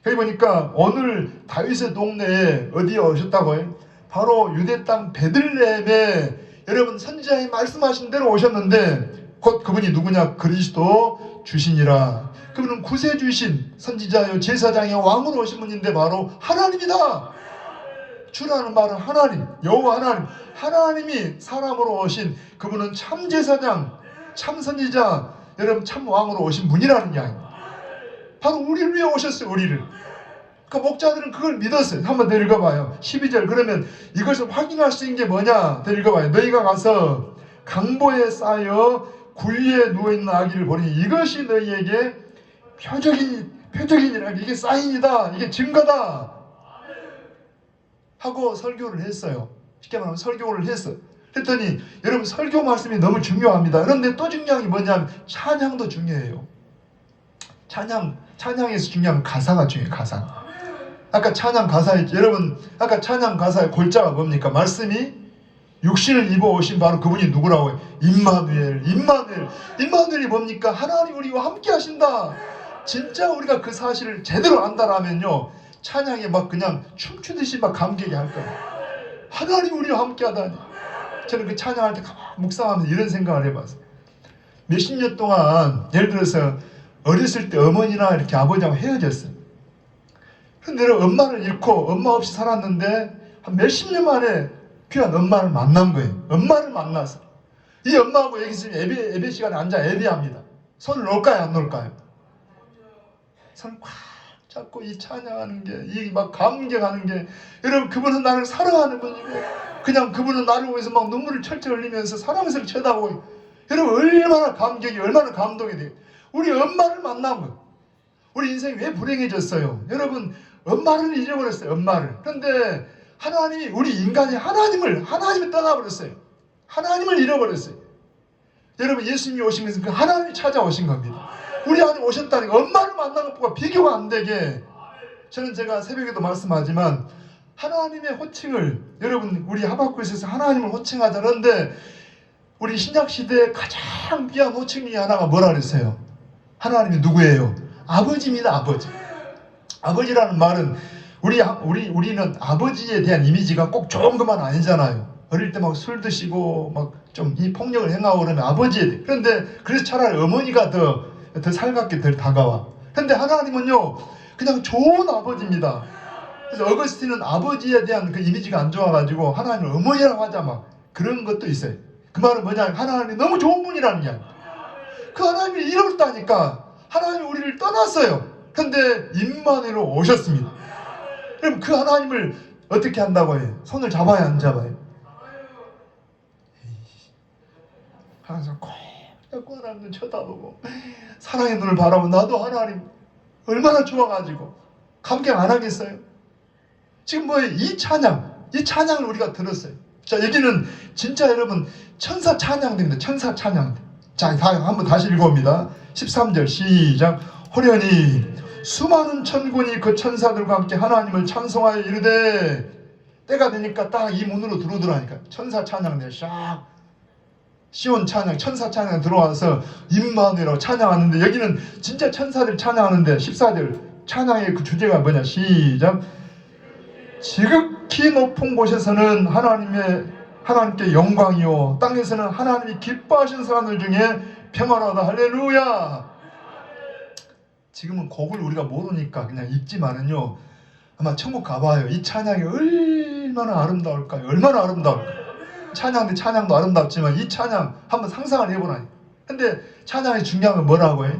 여기 보니까 오늘 다윗의 동네에 어디에 오셨다고요? 바로 유대 땅 베들레헴에 여러분 선지자의 말씀하신 대로 오셨는데 곧 그분이 누구냐? 그리스도 주신이라. 그분은 구세주신 선지자요 제사장이요 왕으로 오신 분인데 바로 하나님이다. 주라는 말은 하나님, 여호와 하나님, 하나님이 사람으로 오신 그분은 참 제사장, 참 선지자, 여러분 참 왕으로 오신 분이라는 이야기입니다. 바로 우리를 위해 오셨어요. 우리를. 그 목자들은 그걸 믿었어요. 한번 더 읽어봐요. 12절. 그러면 이것을 확인할 수 있는 게 뭐냐? 더 읽어봐요. 너희가 가서 강보에 쌓여 굴리에 누워있는 아기를 보니 이것이 너희에게 표적이니라. 이게 사인이다. 이게 증거다. 하고 설교를 했어요. 쉽게 말하면 설교를 했어요. 했더니 여러분 설교 말씀이 너무 중요합니다. 그런데 또 중요한 게 뭐냐면 찬양도 중요해요. 찬양에서 중요한 가사가 중요해요. 가사. 아까 찬양 가사에 여러분 아까 찬양 가사의 골자가 뭡니까? 말씀이 육신을 입어 오신 바로 그분이 누구라고 해요? 임마누엘이 뭡니까? 하나님 우리와 함께 하신다. 진짜 우리가 그 사실을 제대로 안다라면요 찬양에 막 그냥 춤추듯이 막 감격이 할 거예요. 하나님 우리와 함께 하다니. 저는 그 찬양할 때 가만 묵상하면서 이런 생각을 해봤어요. 몇십 년 동안 예를 들어서 어렸을 때 어머니나 이렇게 아버지하고 헤어졌어요. 근데 엄마를 잃고 엄마 없이 살았는데 한 몇십 년 만에 귀한 엄마를 만난 거예요. 엄마를 만나서 이 엄마하고 여기 있으면 예배 시간에 앉아 예배합니다. 손을 놓을까요? 안 놓을까요? 손을 꽉 잡고 이 찬양하는 게, 이 막 감격하는 게, 여러분 그분은 나를 사랑하는 분이고 그냥 그분은 나를 위해서 막 눈물을 철철 흘리면서 사랑스럽게 쳐다보고, 여러분 얼마나 감격이, 얼마나 감동이 돼요. 우리 엄마를 만난 거예요. 우리 인생이 왜 불행해졌어요? 여러분 엄마를 잊어버렸어요. 엄마를. 그런데 하나님이, 우리 인간이 하나님을 떠나버렸어요. 하나님을 잃어버렸어요. 여러분 예수님이 오신 것은 그 하나님이 찾아오신 겁니다. 우리 안에 오셨다는 거, 엄마를 만난 것과 비교가 안 되게. 저는 제가 새벽에도 말씀하지만 하나님의 호칭을, 여러분 우리 하박국에서 하나님을 호칭하자. 그런데 우리 신약시대의 가장 귀한 호칭 중에 하나가 뭐라 그랬어요? 하나님이 누구예요? 아버지입니다. 아버지. 아버지라는 말은 우리는 아버지에 대한 이미지가 꼭 좋은 것만 아니잖아요. 어릴 때 막 술 드시고 막 좀 이 폭력을 행하고 그러면 아버지에 대해. 그런데 그래서 차라리 어머니가 더 살갑게 덜 다가와. 그런데 하나님은요 그냥 좋은 아버지입니다. 그래서 어거스틴은 아버지에 대한 그 이미지가 안 좋아가지고 하나님을 어머니라고 하자 막 그런 것도 있어요. 그 말은 뭐냐면 하나님이 너무 좋은 분이라는 이야기. 그 하나님이 잃었다니까. 하나님이 우리를 떠났어요. 그런데 임마누엘로 오셨습니다. 그럼 그 하나님을 어떻게 한다고 해요? 손을 잡아야 안 잡아요? 항상 꼭 잡고 하나님을 쳐다보고 사랑의 눈을 바라보고, 나도 하나님 얼마나 좋아가지고 감격 안 하겠어요? 지금 이 찬양을 우리가 들었어요. 자, 여기는 진짜 여러분 천사 찬양대입니다. 천사 찬양대. 자, 한번 다시 읽어봅니다. 13절 시작. 호련히 수많은 천군이 그 천사들과 함께 하나님을 찬송하여 이르되, 때가 되니까 딱 이 문으로 들어오더라니까. 천사 찬양대 샥 시온 찬양, 천사 찬양 들어와서 임마누엘이라고 찬양하는데, 여기는 진짜 천사들 찬양하는데 14절 찬양의 그 주제가 뭐냐 시작. 지극히 높은 곳에서는 하나님께 영광이요, 땅에서는 하나님이 기뻐하신 사람들 중에 평화로다. 할렐루야. 지금은 곡을 우리가 모르니까 그냥 읽지만은요, 아마 천국 가봐요. 이 찬양이 얼마나 아름다울까요? 얼마나 아름다울까요? 찬양도 아름답지만 이 찬양 한번 상상을 해보라니까. 근데 찬양이 중요한 건 뭐라고 해?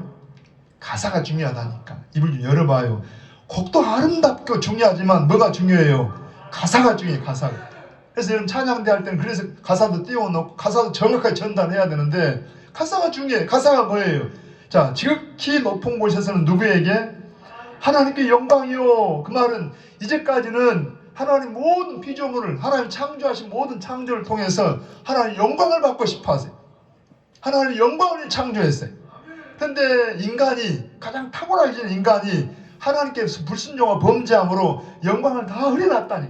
가사가 중요하다니까. 입을 좀 열어봐요. 곡도 아름답고 중요하지만 뭐가 중요해요? 가사가 중요해요. 가사가. 그래서 여러분 찬양대 할 때는 그래서 가사도 띄워놓고 가사도 정확하게 전달해야 되는데, 가사가 중요해. 가사가 뭐예요? 자, 지극히 높은 곳에서는 누구에게? 하나님께 영광이요. 그 말은 이제까지는 하나님 모든 피조물을, 하나님 창조하신 모든 창조를 통해서 하나님 영광을 받고 싶어 하세요. 하나님 영광을 창조했어요. 그런데 인간이, 가장 탁월하신 인간이 하나님께 불순종과 범죄함으로 영광을 다 흘려놨다니.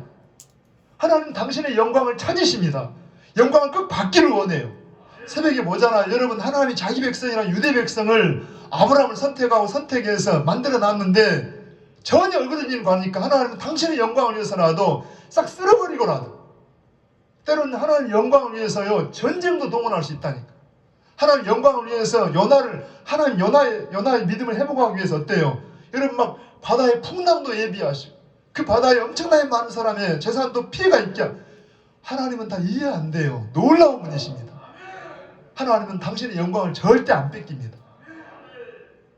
하나님 당신의 영광을 찾으십니다. 영광을 꼭 받기를 원해요. 새벽에 보잖아요. 여러분, 하나님이 자기 백성이랑 유대 백성을, 아브라함을 선택해서 만들어 놨는데 전혀 얼굴들이는 거니까 하나님은 당신의 영광을 위해서라도 싹 쓸어버리고라도, 때로는 하나님 영광을 위해서요 전쟁도 동원할 수 있다니까. 하나님 영광을 위해서 하나님 요나의 믿음을 회복하기 위해서 어때요? 여러분, 막 바다의 풍랑도 예비하시고 그 바다에 엄청나게 많은 사람의 재산도 피해가 있게, 하나님은 다 이해 안 돼요. 놀라운 분이십니다. 하나님은 당신의 영광을 절대 안 뺏깁니다.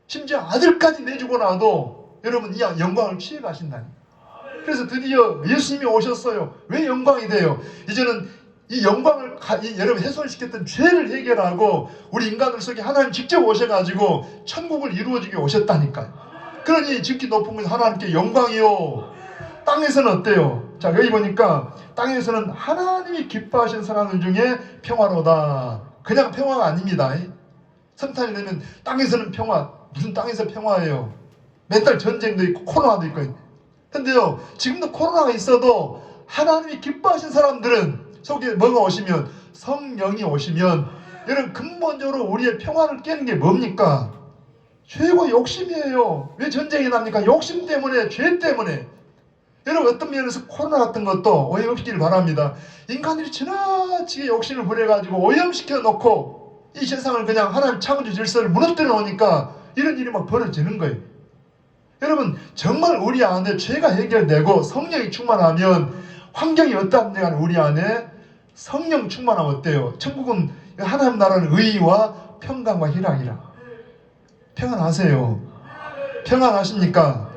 심지어 아들까지 내주고 나도 여러분 이 영광을 취해 가신다니. 그래서 드디어 예수님이 오셨어요. 왜 영광이 돼요? 이제는 이 영광을 여러분 훼손시켰던 죄를 해결하고 우리 인간들 속에 하나님 직접 오셔가지고 천국을 이루어주게 오셨다니까요. 그러니 지극히 높은 곳 하나님께 영광이요. 땅에서는 어때요? 자, 여기 보니까 땅에서는 하나님이 기뻐하신 사람들 중에 평화로다. 그냥 평화가 아닙니다. 성탄이 되면 땅에서는 평화. 무슨 땅에서 평화예요? 맨날 전쟁도 있고 코로나도 있고. 근데요, 지금도 코로나가 있어도 하나님이 기뻐하신 사람들은 속에 뭐가 오시면, 성령이 오시면, 여러분 근본적으로 우리의 평화를 깨는 게 뭡니까? 죄고 욕심이에요. 왜 전쟁이 납니까? 욕심 때문에, 죄 때문에. 여러분 어떤 면에서 코로나 같은 것도 오염시키길 바랍니다. 인간들이 지나치게 욕심을 부려가지고 오염시켜 놓고 이 세상을 그냥 하나님 창조 질서를 무너뜨려 놓으니까 이런 일이 막 벌어지는 거예요. 여러분, 정말 우리 안에 죄가 해결되고 성령이 충만하면 환경이 어떠한데 간에 우리 안에 성령 충만하면 어때요? 천국은, 하나님 나라는 의와 평강과 희락이라. 평안하세요. 평안하십니까?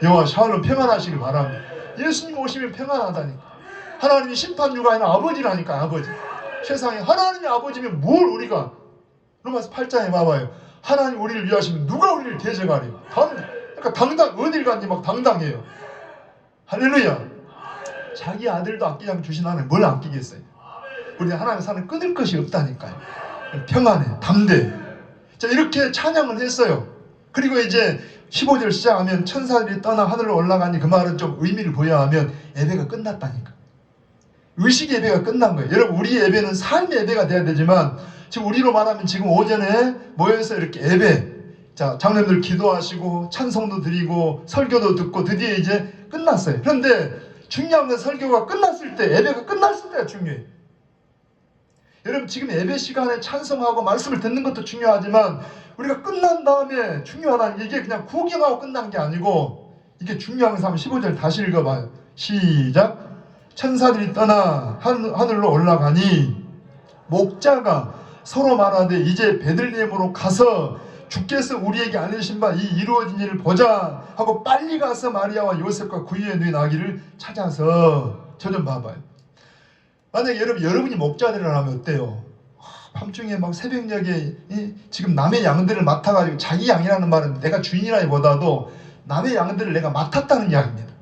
여호와 샬롬 평안하시길 바랍니다. 예수님 오시면 평안하다니까. 하나님이 심판주가 아니라 아버지라니까. 아버지. 세상에 하나님이 아버지면 뭘 우리가, 로마서 8장에 봐봐요. 하나님 우리를 위하시면 누가 우리를 대적하리요? 그러니까 어딜 갔니 막 당당해요. 할렐루야. 자기 아들도 아끼지 않고 주신 하나님 뭘 아끼겠어요? 우리 하나님 사는 끊을 것이 없다니까요. 평안해, 담대. 자, 이렇게 찬양을 했어요. 그리고 이제 15절 시작하면 천사들이 떠나 하늘로 올라가니, 그 말은 좀 의미를 보여야 하면 예배가 끝났다니까. 의식 예배가 끝난 거예요. 여러분, 우리 예배는 삶의 예배가 돼야 되지만 지금 우리로 말하면 지금 오전에 모여서 이렇게 예배, 자, 장로님들 기도하시고 찬송도 드리고 설교도 듣고 드디어 이제 끝났어요. 그런데 중요한 건 설교가 끝났을 때, 예배가 끝났을 때가 중요해요. 여러분, 지금 예배 시간에 찬송하고 말씀을 듣는 것도 중요하지만 우리가 끝난 다음에 중요하다는 게, 이게 그냥 구경하고 끝난 게 아니고 이게 중요한 것을 한번 15절 다시 읽어봐요. 시작. 천사들이 떠나 하늘로 올라가니 목자가 서로 말하되 이제 베들레헴으로 가서 주께서 우리에게 알리신 바 이 이루어진 일을 보자 하고 빨리 가서 마리아와 요셉과 그의 누이 아기를 찾아서. 저 좀 봐봐요. 만약에 여러분이 목자들을 하면 어때요? 밤중에 막 새벽녘에 지금 남의 양들을 맡아가지고, 자기 양이라는 말은 내가 주인이라기보다도 남의 양들을 내가 맡았다는 이야기입니다.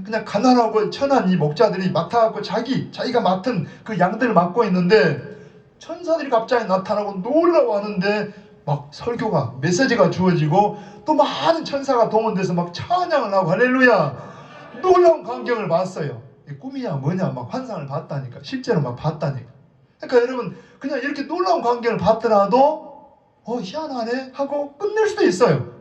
그냥 가난하고 천한 이 목자들이 맡아갖고 자기가 맡은 그 양들을 맡고 있는데 천사들이 갑자기 나타나고 놀라워하는데 막 설교가 메시지가 주어지고 또 많은 천사가 동원돼서 막 찬양을 하고 할렐루야 놀라운 광경을 봤어요. 꿈이야 뭐냐 막 환상을 봤다니까 실제로 막 봤다니까. 그러니까 여러분 그냥 이렇게 놀라운 광경을 봤더라도 희한하네 하고 끝낼 수도 있어요.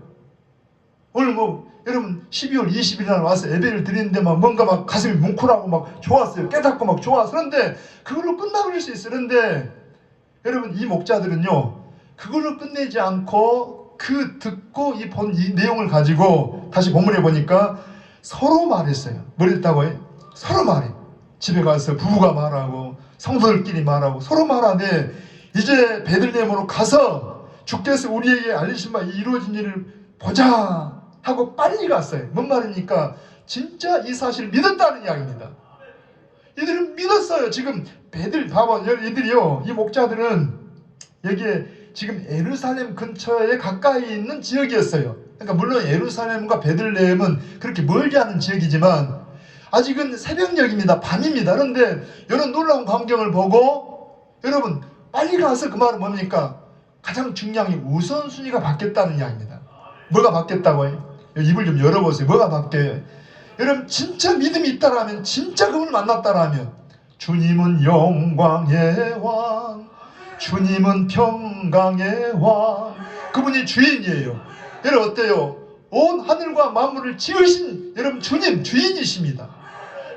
오늘 뭐 여러분 12월 20일 날 와서 예배를 드리는데 막 뭔가 막 가슴이 뭉클하고 막 좋았어요. 깨닫고 막 좋았어. 그런데 그걸로 끝나버릴 수 있어요. 그런데 여러분 이 목자들은요 그걸로 끝내지 않고 그 듣고 이 내용을 가지고 다시 본문에 보니까 서로 말했어요. 뭘 했다고요? 서로 말해. 집에 가서 부부가 말하고 성도들끼리 말하고 서로 말하되 이제 베들레헴으로 가서 주께서 우리에게 알리신 바 이루어진 일을 보자 하고 빨리 갔어요. 뭔 말입니까? 진짜 이 사실을 믿었다는 이야기입니다. 이들은 믿었어요. 지금 봐봐 이들이요 이 목자들은 여기에 지금 예루살렘 근처에 가까이 있는 지역이었어요. 그러니까 물론 예루살렘과 베들레헴은 그렇게 멀지 않은 지역이지만 아직은 새벽녘입니다. 밤입니다. 그런데 이런 놀라운 광경을 보고 여러분 빨리 가서 그 말은 뭡니까? 가장 중요한 게 우선순위가 바뀌었다는 이야기입니다. 뭐가 바뀌었다고요? 입을 좀 열어보세요. 뭐가 바뀌어요? 여러분 진짜 믿음이 있다라면 진짜 그분을 만났다라면 주님은 영광의 왕 주님은 평강의 왕 그분이 주인이에요. 여러분 어때요? 온 하늘과 만물을 지으신 여러분 주님 주인이십니다.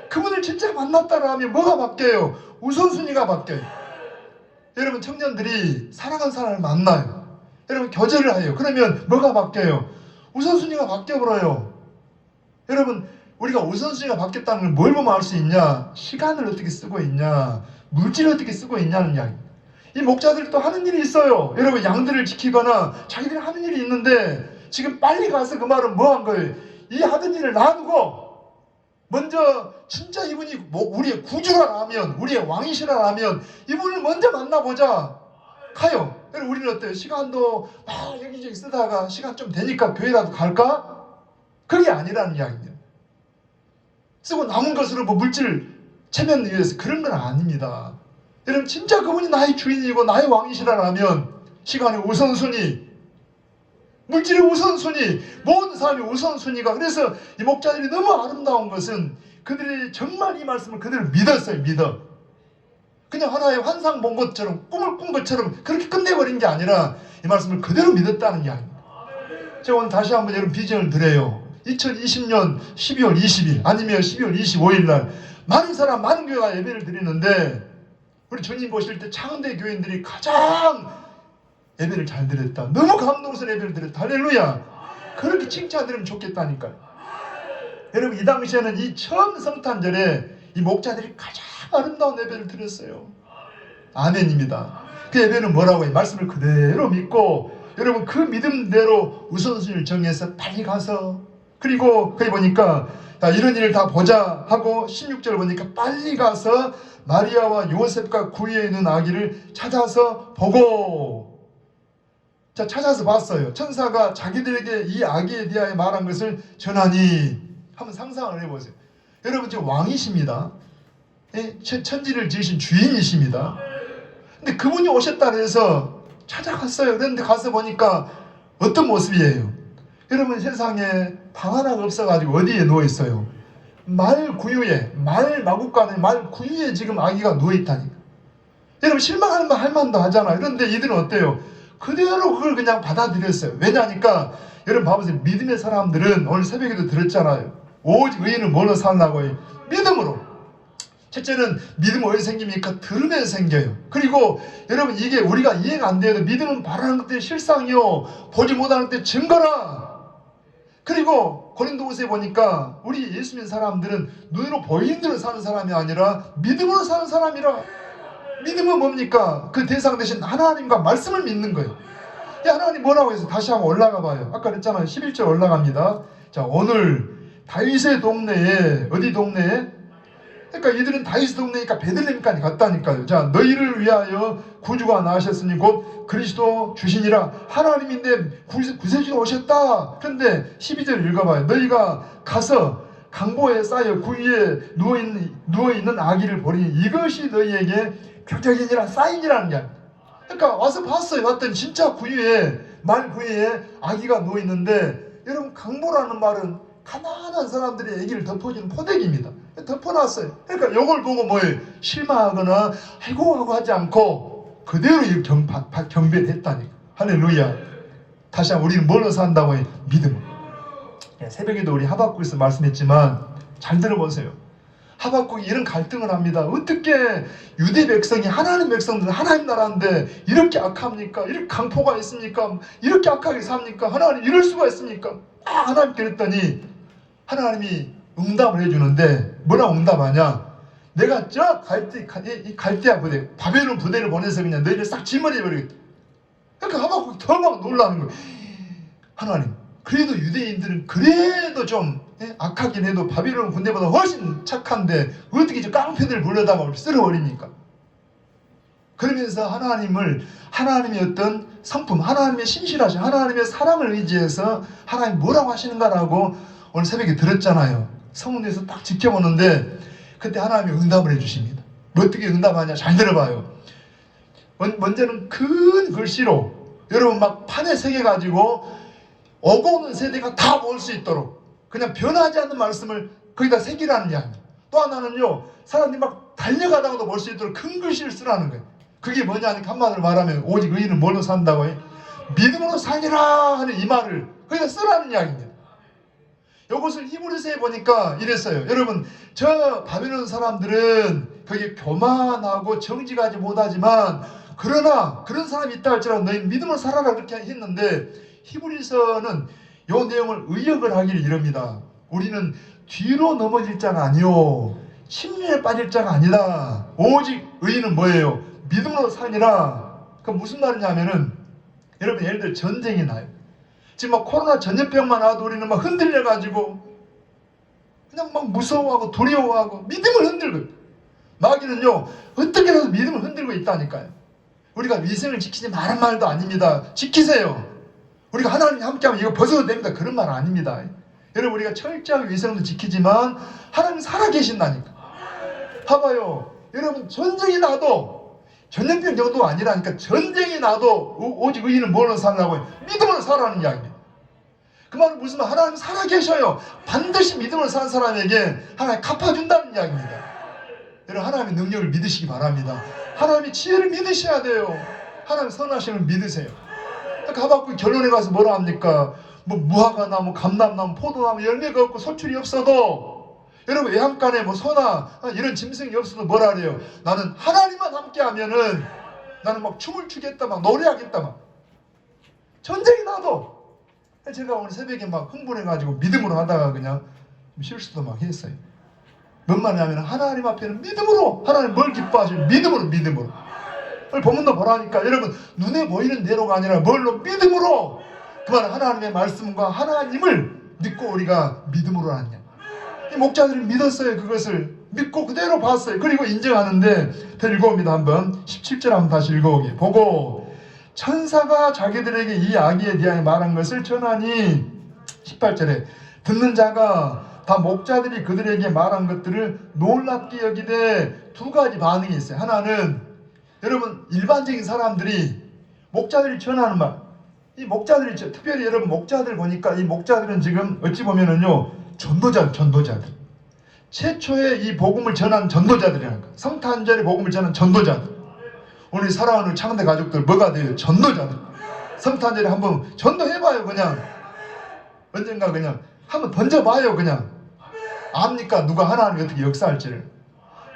그분을 진짜 만났다라면 뭐가 바뀌어요? 우선순위가 바뀌어요. 여러분 청년들이 사랑하는 사람을 만나요. 여러분 교제를 해요. 그러면 뭐가 바뀌어요? 우선순위가 바뀌어버려요. 여러분 우리가 우선순위가 바뀌었다는 걸 뭘 보면 알 수 있냐? 시간을 어떻게 쓰고 있냐? 물질을 어떻게 쓰고 있냐는 이야기. 이 목자들이 또 하는 일이 있어요. 여러분 양들을 지키거나 자기들이 하는 일이 있는데 지금 빨리 가서 그 말은 뭐 한 거예요? 이 하던 일을 놔두고 먼저 진짜 이분이 뭐 우리의 구주라면 우리의 왕이시라면 이분을 먼저 만나보자 가요. 여러분 우리는 어때요? 시간도 막 여기저기 쓰다가 시간 좀 되니까 교회라도 갈까? 그게 아니라는 이야기입니다. 쓰고 남은 것으로 뭐 물질 체면 위해서 그런 건 아닙니다. 여러분 진짜 그분이 나의 주인이고 나의 왕이시라면 시간의 우선순위 물질의 우선순위 모든 사람의 우선순위가 그래서 이 목자들이 너무 아름다운 것은 그들이 정말 이 말씀을 그대로 믿었어요. 믿어 그냥 하나의 환상 본 것처럼 꿈을 꾼 것처럼 그렇게 끝내버린 게 아니라 이 말씀을 그대로 믿었다는 이야기입니다. 제가 오늘 다시 한번 여러분 비전을 드려요. 2020년 12월 20일 아니면 12월 25일 날 많은 사람 많은 교회가 예배를 드리는데 우리 주님 보실 때 창대 교인들이 가장 예배를 잘 드렸다. 너무 감동스러운 예배를 드렸다. 할렐루야. 그렇게 칭찬드리면 좋겠다니까요. 여러분 이 당시에는 이 처음 성탄절에 이 목자들이 가장 아름다운 예배를 드렸어요. 아멘입니다. 그 예배는 뭐라고 해요? 말씀을 그대로 믿고 여러분 그 믿음대로 우선순위를 정해서 빨리 가서 그리고 거기 보니까 이런 일을 다 보자 하고 16절 보니까 빨리 가서 마리아와 요셉과 구유에 있는 아기를 찾아서 보고 자 찾아서 봤어요. 천사가 자기들에게 이 아기에 대하여 말한 것을 전하니 한번 상상을 해보세요. 여러분 지금 왕이십니다. 천지를 지으신 주인이십니다. 근데 그분이 오셨다 그래서 찾아갔어요. 그런데 가서 보니까 어떤 모습이에요? 여러분 세상에 방 하나가 없어가지고 어디에 누워있어요? 말 구유에 말 마구간에 말 구유에 지금 아기가 누워있다니까. 여러분 실망할 만도 하잖아요. 그런데 이들은 어때요? 그대로 그걸 그냥 받아들였어요. 왜냐니까 여러분 봐보세요. 믿음의 사람들은 오늘 새벽에도 들었잖아요. 오직 의인은 뭘로 살라고 해요? 믿음으로. 첫째는 믿음 어디서 생깁니까? 들으면서 생겨요. 그리고 여러분 이게 우리가 이해가 안 돼도 믿음은 바라는 것들이 실상이요 보지 못하는 것들이 증거라. 그리고 고린도후서에 보니까 우리 예수 믿는 사람들은 눈으로 보이는 대로 사는 사람이 아니라 믿음으로 사는 사람이라. 믿음은 뭡니까? 그 대상 대신 하나님과 말씀을 믿는 거예요. 하나님 뭐라고 해서 다시 한번 올라가 봐요. 아까 그랬잖아요. 11절 올라갑니다. 자 오늘 다윗의 동네에 어디 동네에? 그러니까 이들은 다윗 동네니까 베들레헴까지 갔다니까요. 자 너희를 위하여 구주가 나으셨으니 곧 그리스도 주시니라. 하나님인데 구세주가 오셨다. 그런데 12절 읽어봐요. 너희가 가서 강보에 쌓여 구유에 누워있는 아기를 보니 이것이 너희에게 표적이니라, 사인이라는 게 아니야. 그러니까 와서 봤어요. 왔더니 진짜 말 구유에 아기가 누워있는데, 여러분 강보라는 말은 가난한 사람들의 아기를 덮어주는 포대기입니다. 덮어놨어요. 그러니까 요걸 보고 뭐예요? 실망하거나 아이고 하고 하지 않고 그대로 경배했다니까. 할렐루야. 다시 한번 우리는 뭘로 산다고 해요? 믿음. 새벽에도 우리 하박국에서 말씀했지만 잘 들어보세요. 하박국이 이런 갈등을 합니다. 어떻게 유대 백성이 하나님 백성들 하나님 나라인데 이렇게 악합니까? 이렇게 강포가 있습니까? 이렇게 악하게 삽니까? 하나님 이럴 수가 있습니까? 하나님께 그랬더니 하나님이 응답을 해주는데 뭐라고 응답하냐? 내가 저 갈대아 부대, 바벨론 부대를 보내서 그냥 너희를 싹 짓머리해버리겠다. 그러니까 하박국이 더 막 놀라는 거예요. 하나님, 그래도 유대인들은 그래도 좀 악하긴 해도 바빌론 군대보다 훨씬 착한데 어떻게 저 깡패들 불러다가 쓸어버립니까? 그러면서 하나님의 어떤 성품, 하나님의 신실하신 하나님의 사랑을 의지해서 하나님 뭐라고 하시는가라고 오늘 새벽에 들었잖아요. 성문에서 딱 지켜보는데 그때 하나님이 응답을 해주십니다. 뭐 어떻게 응답하냐? 잘 들어봐요. 먼저는 큰 글씨로 여러분 막 판에 새겨가지고 오고 오는 세대가 다 볼 수 있도록 그냥 변하지 않는 말씀을 거기다 새기라는 이야기입니다. 또 하나는요, 사람들이 막 달려가다가도 볼 수 있도록 큰 글씨를 쓰라는 거예요. 그게 뭐냐니까 한마디로 말하면 오직 의인은 뭘로 산다고 해요? 믿음으로 살리라 하는 이 말을 거기다 쓰라는 이야기입니다. 이것을 히브리서에 보니까 이랬어요. 여러분, 저 바벨론 사람들은 거기에 교만하고 정직하지 못하지만 그러나 그런 사람이 있다 할지라도 너희는 믿음으로 살아라 그렇게 했는데 히브리서는 이 내용을 의역을 하기를 이럽니다. 우리는 뒤로 넘어질 자가 아니요 심리에 빠질 자가 아니다. 오직 의인은 뭐예요? 믿음으로 살리라. 그 무슨 말이냐면은 여러분 예를 들어 전쟁이 나요. 지금 막 코로나 전염병만 와도 우리는 막 흔들려가지고 그냥 막 무서워하고 두려워하고 믿음을 흔들고 마귀는요 어떻게라도 믿음을 흔들고 있다니까요. 우리가 위생을 지키지 말은 말도 아닙니다. 지키세요. 우리가 하나님이 함께하면 이거 벗어도 됩니다. 그런 말 아닙니다. 여러분 우리가 철저하게 위생도 지키지만 하나님이 살아계신다니까. 봐봐요. 여러분 전쟁이 나도 전염병 정도가 아니라니까 전쟁이 나도 오직 의인은 뭘로 살라고 해요? 믿음으로 살라는 이야기입니다. 그 말은 무슨 말? 하나님 살아계셔요. 반드시 믿음으로 사는 사람에게 하나님 갚아준다는 이야기입니다. 여러분 하나님의 능력을 믿으시기 바랍니다. 하나님의 지혜를 믿으셔야 돼요. 하나님 선하심을 믿으세요. 하박국 결론에 가서 뭐라 합니까? 뭐 무화과나무, 감람나무, 포도나무 열매가 없고 소출이 없어도 여러분 외양간에 뭐 소나 이런 짐승이 없어도 뭐라 그래요? 나는 하나님만 함께하면은 나는 막 춤을 추겠다, 막 노래하겠다, 막 전쟁이 나도. 제가 오늘 새벽에 막 흥분해가지고 믿음으로 하다가 그냥 실수도 막 했어요. 뭔 말이냐면 하나님 앞에는 믿음으로, 하나님 뭘 기뻐하시면 믿음으로. 오늘 본문도 보라니까 여러분 눈에 보이는 대로가 아니라 뭘로? 믿음으로. 그 말은 하나님의 말씀과 하나님을 믿고 우리가 믿음으로 하느냐. 이 목자들이 믿었어요. 그것을 믿고 그대로 봤어요. 그리고 인정하는데 더 읽어봅니다. 한번 17절 한번 다시 읽어보게. 보고 천사가 자기들에게 이 아기에 대하여 말한 것을 전하니 18절에 듣는 자가 다 목자들이 그들에게 말한 것들을 놀랍게 여기되 두 가지 반응이 있어요. 하나는 여러분 일반적인 사람들이 목자들이 전하는 말, 이 목자들이 특별히 여러분 목자들 보니까 이 목자들은 지금 어찌 보면은요 전도자들 최초의 이 복음을 전한 전도자들이라는 거예요. 성탄절의 복음을 전한 전도자들. 오늘 사랑하는 창대 가족들 뭐가 돼요? 전도자들. 성탄절에 한번 전도해봐요. 그냥 언젠가 그냥 한번 던져봐요. 그냥 압니까? 누가 하나님이 어떻게 역사할지를.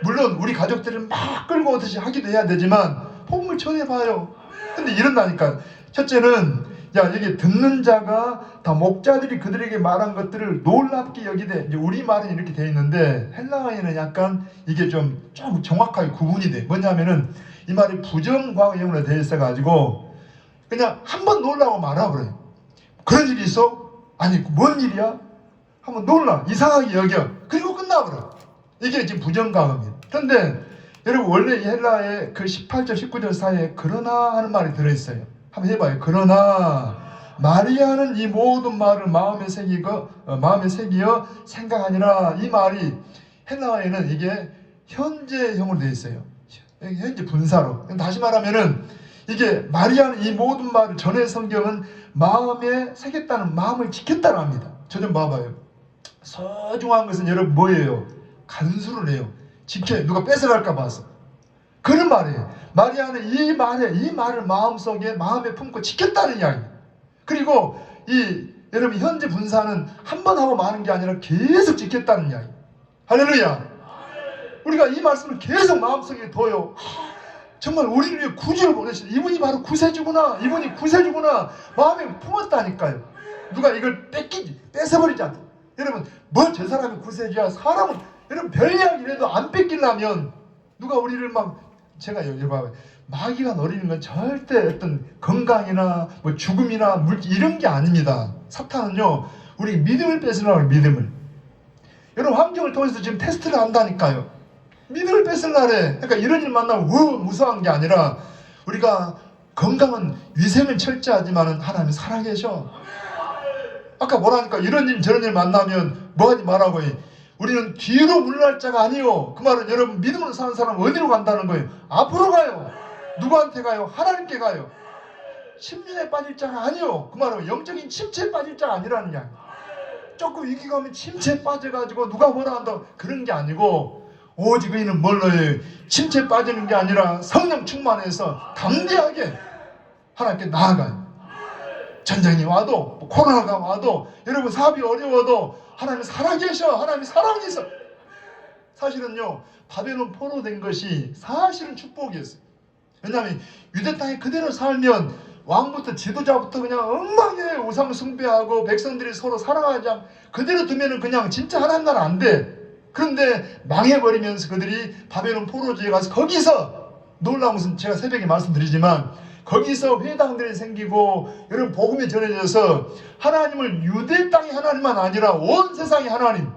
물론 우리 가족들을 막 끌고 오듯이 하기도 해야 되지만 복음을 전해봐요. 근데 이런다니까. 첫째는 여기 듣는 자가 다 목자들이 그들에게 말한 것들을 놀랍게 여기되, 이제 우리 말은 이렇게 돼 있는데 헬라어에는 약간 이게 좀 정확하게 구분이 돼. 뭐냐면은 이 말이 부정과거형으로 되어 있어가지고 그냥 한번 놀라고 말아버려요. 그런 일이 있어? 아니 뭔 일이야? 한번 놀라, 이상하게 여겨, 그리고 끝나버려. 이게 지금 부정과거입니다. 그런데 여러분 원래 이 헬라의 그 18절 19절 사이에 그러나 하는 말이 들어있어요. 한번 해봐요. 그러나 마리아는 이 모든 말을 마음에 새기어 생각하니라. 이 말이 헬라어에는 이게 현재형으로 되어 있어요. 현재 분사로. 다시 말하면은 이게 마리아는 이 모든 말을 전에 성경은 마음에 새겼다는, 마음을 지켰다는 합니다. 저 좀 봐봐요. 소중한 것은 여러분 뭐예요? 간수를 해요. 지켜요. 누가 뺏어갈까 봐서. 그런 말이에요. 마리아는 이 말을 마음속에, 마음에 품고 지켰다는 이야기. 그리고 여러분 현재 분사는 한 번 하고 마는 게 아니라 계속 지켰다는 이야기. 할렐루야. 우리가 이 말씀을 계속 마음속에 둬요. 정말 우리를 위해 구주를 보내신 이분이 바로 구세주구나, 이분이 구세주구나 마음에 품었다니까요. 누가 이걸 뺏어버리지 않다. 여러분 뭐 저 사람이 구세주야. 사람은 여러분 별 이야기라도 안 뺏기려면 누가 우리를 제가 여기 봐요. 마귀가 노리는 건 절대 어떤 건강이나 뭐 죽음이나 물질 이런 게 아닙니다. 사탄은요 우리 믿음을 뺏으려고 해요. 믿음을. 여러분 환경을 통해서 지금 테스트를 한다니까요. 믿음을 뺏으려고 해. 그러니까 이런 일 만나면 무서운 게 아니라 우리가 건강은 위생은 철저하지만 하나님이 살아계셔. 아까 뭐라니까 이런 일 저런 일 만나면 뭐하지 말라고 해. 우리는 뒤로 물러날 자가 아니요. 그 말은 여러분 믿음으로 사는 사람은 어디로 간다는 거예요? 앞으로 가요. 누구한테 가요? 하나님께 가요. 심령에 빠질 자가 아니요. 그 말은 영적인 침체에 빠질 자가 아니라는 이야기. 조금 위기 가면 침체에 빠져가지고 누가 뭐라 한다 그런 게 아니고 오직 의인은 뭘로 해? 침체에 빠지는 게 아니라 성령 충만해서 담대하게 하나님께 나아가요. 전쟁이 와도 코로나가 와도 여러분 사업이 어려워도 하나님이 살아계셔. 하나님이 살아계셔. 사실은요 바벨론 포로된 것이 사실은 축복이었어요. 왜냐하면 유대 땅에 그대로 살면 왕부터 지도자부터 그냥 엉망이에요. 우상 숭배하고 백성들이 서로 사랑하지 않고 그대로 두면은 그냥 진짜 하나님 나라 안 돼. 그런데 망해버리면서 그들이 바벨론 포로지에 가서 거기서 놀라운 것은 제가 새벽에 말씀드리지만 거기서 회당들이 생기고 여러분 복음이 전해져서 하나님을 유대 땅의 하나님만 아니라 온 세상의 하나님.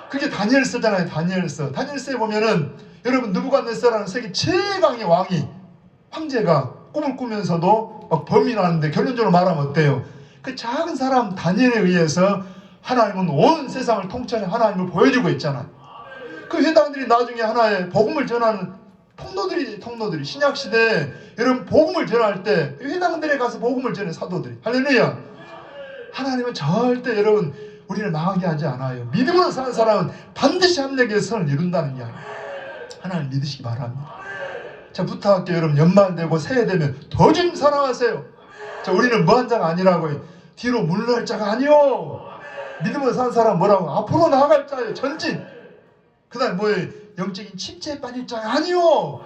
그게 다니엘서잖아요. 다니엘서에 보면은 여러분 느부갓네살라는 세계 최강의 왕이 황제가 꿈을 꾸면서도 막 범인하는데 결론적으로 말하면 어때요? 그 작은 사람 다니엘에 의해서 하나님은 온 세상을 통치하는 하나님을 보여주고 있잖아요. 그 회당들이 나중에 하나의 복음을 전하는 통로들이 신약시대에 여러분 복음을 전할 때 회당들에 가서 복음을 전하는 사도들이. 할렐루야. 하나님은 절대 여러분 우리를 망하게 하지 않아요. 믿음으로 사는 사람은 반드시 합력의 선을 이룬다는 이야기. 하나님 믿으시기 바랍니다. 자, 부탁할게요. 여러분 연말 새해 되면 더 좀 사랑하세요. 자, 우리는 무한 자가 아니라고 해요. 뒤로 물러날 자가 아니요. 믿음으로 사는 사람은 뭐라고? 앞으로 나아갈 자예요. 전진. 그 다음에 뭐예요? 영적인 침체에 빠질 자가 아니요.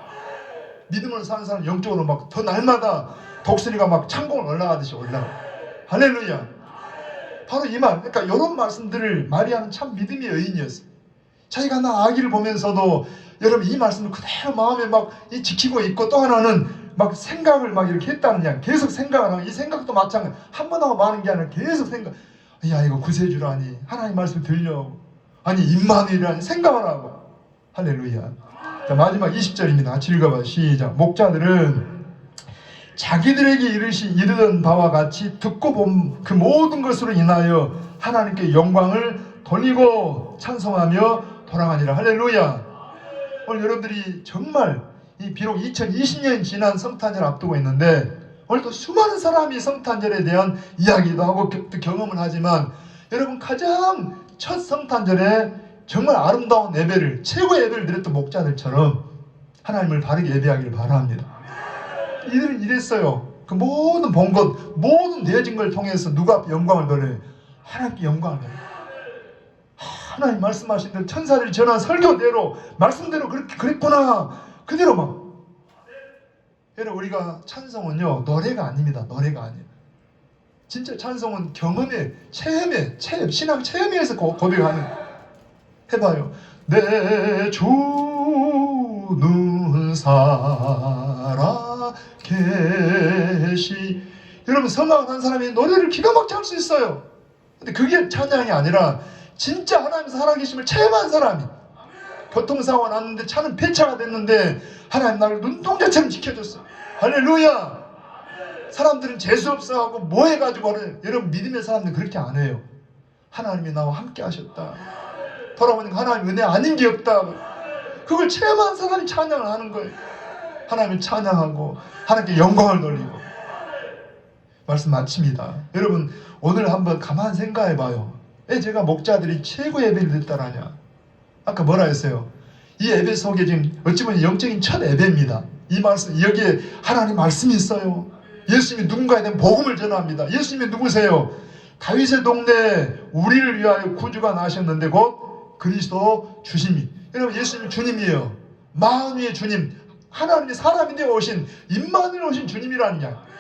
믿음으로 사는 사람은 영적으로 막 더 날마다 독수리가 막 창공을 올라가듯이 올라가. 할렐루야. 바로 이 말. 그러니까 이런 말씀들을 마리아는 참 믿음의 여인이었어요. 자기가 나 아기를 보면서도 여러분 이 말씀을 그대로 마음에 막 지키고 있고 또 하나는 막 생각을 막 이렇게 했다는 양. 계속 생각을 하고 이 생각도 마찬가지. 한 번 하고 마는 게 아니라 계속 생각. 야 이거 구세주라니 하나님 말씀 들려. 아니 임마누엘이라니 생각을 하고. 할렐루야. 자 마지막 20절입니다. 같이 읽어봐. 시작. 목자들은 자기들에게 이르던 바와 같이 듣고 본 그 모든 것으로 인하여 하나님께 영광을 돌리고 찬송하며 돌아가니라. 할렐루야. 오늘 여러분들이 정말 비록 2020년이 지난 성탄절 앞두고 있는데 오늘 또 수많은 사람이 성탄절에 대한 이야기도 하고 경험을 하지만 여러분 가장 첫 성탄절에 정말 아름다운 예배를 최고의 예배를 드렸던 목자들처럼 하나님을 바르게 예배하기를 바랍니다. 이들은 이랬어요. 그 모든 본 것, 모든 되어진 걸 통해서 누가 앞에 영광을 돌려요? 하나님께 영광을 돌려요. 하나님 말씀하신 대로 천사들이 전한 설교대로 말씀대로 그렇게 그랬구나. 그대로 막. 여러분 우리가 찬송은요 노래가 아닙니다. 노래가 아니에요. 진짜 찬송은 경험에 체험, 신앙 체험에서 고백하는. 해봐요. 내 주는 살아 계시. 여러분 성악을 한 사람이 노래를 기가 막히게 할 수 있어요. 근데 그게 찬양이 아니라 진짜 하나님 살아계심을 체험한 사람이. 교통사고가 났는데 차는 폐차가 됐는데 하나님 나를 눈동자처럼 지켜줬어요. 할렐루야. 사람들은 재수없어 하고 뭐 해가지고 하는, 여러분 믿음의 사람들은 그렇게 안 해요. 하나님이 나와 함께 하셨다, 돌아보니까 하나님 은혜 아닌 게 없다, 그걸 체험한 사람이 찬양을 하는 거예요. 하나님을 찬양하고 하나님께 영광을 돌리고. 말씀 마칩니다. 여러분 오늘 한번 가만 생각해 봐요. 왜 제가 목자들이 최고 예배를 드렸다라냐? 아까 뭐라 했어요? 이 예배 속에 지금 어찌 보면 영적인 첫 예배입니다. 이 말씀, 여기에 하나님 말씀이 있어요. 예수님이 누군가에 대한 복음을 전합니다. 예수님이 누구세요? 다윗의 동네에 우리를 위하여 구주가 나셨는데 곧 그리스도 주심이. 여러분 예수님이 주님이에요. 만유의 주님, 하나님이 사람이 되어 오신 임마누엘 오신 주님이라느냐.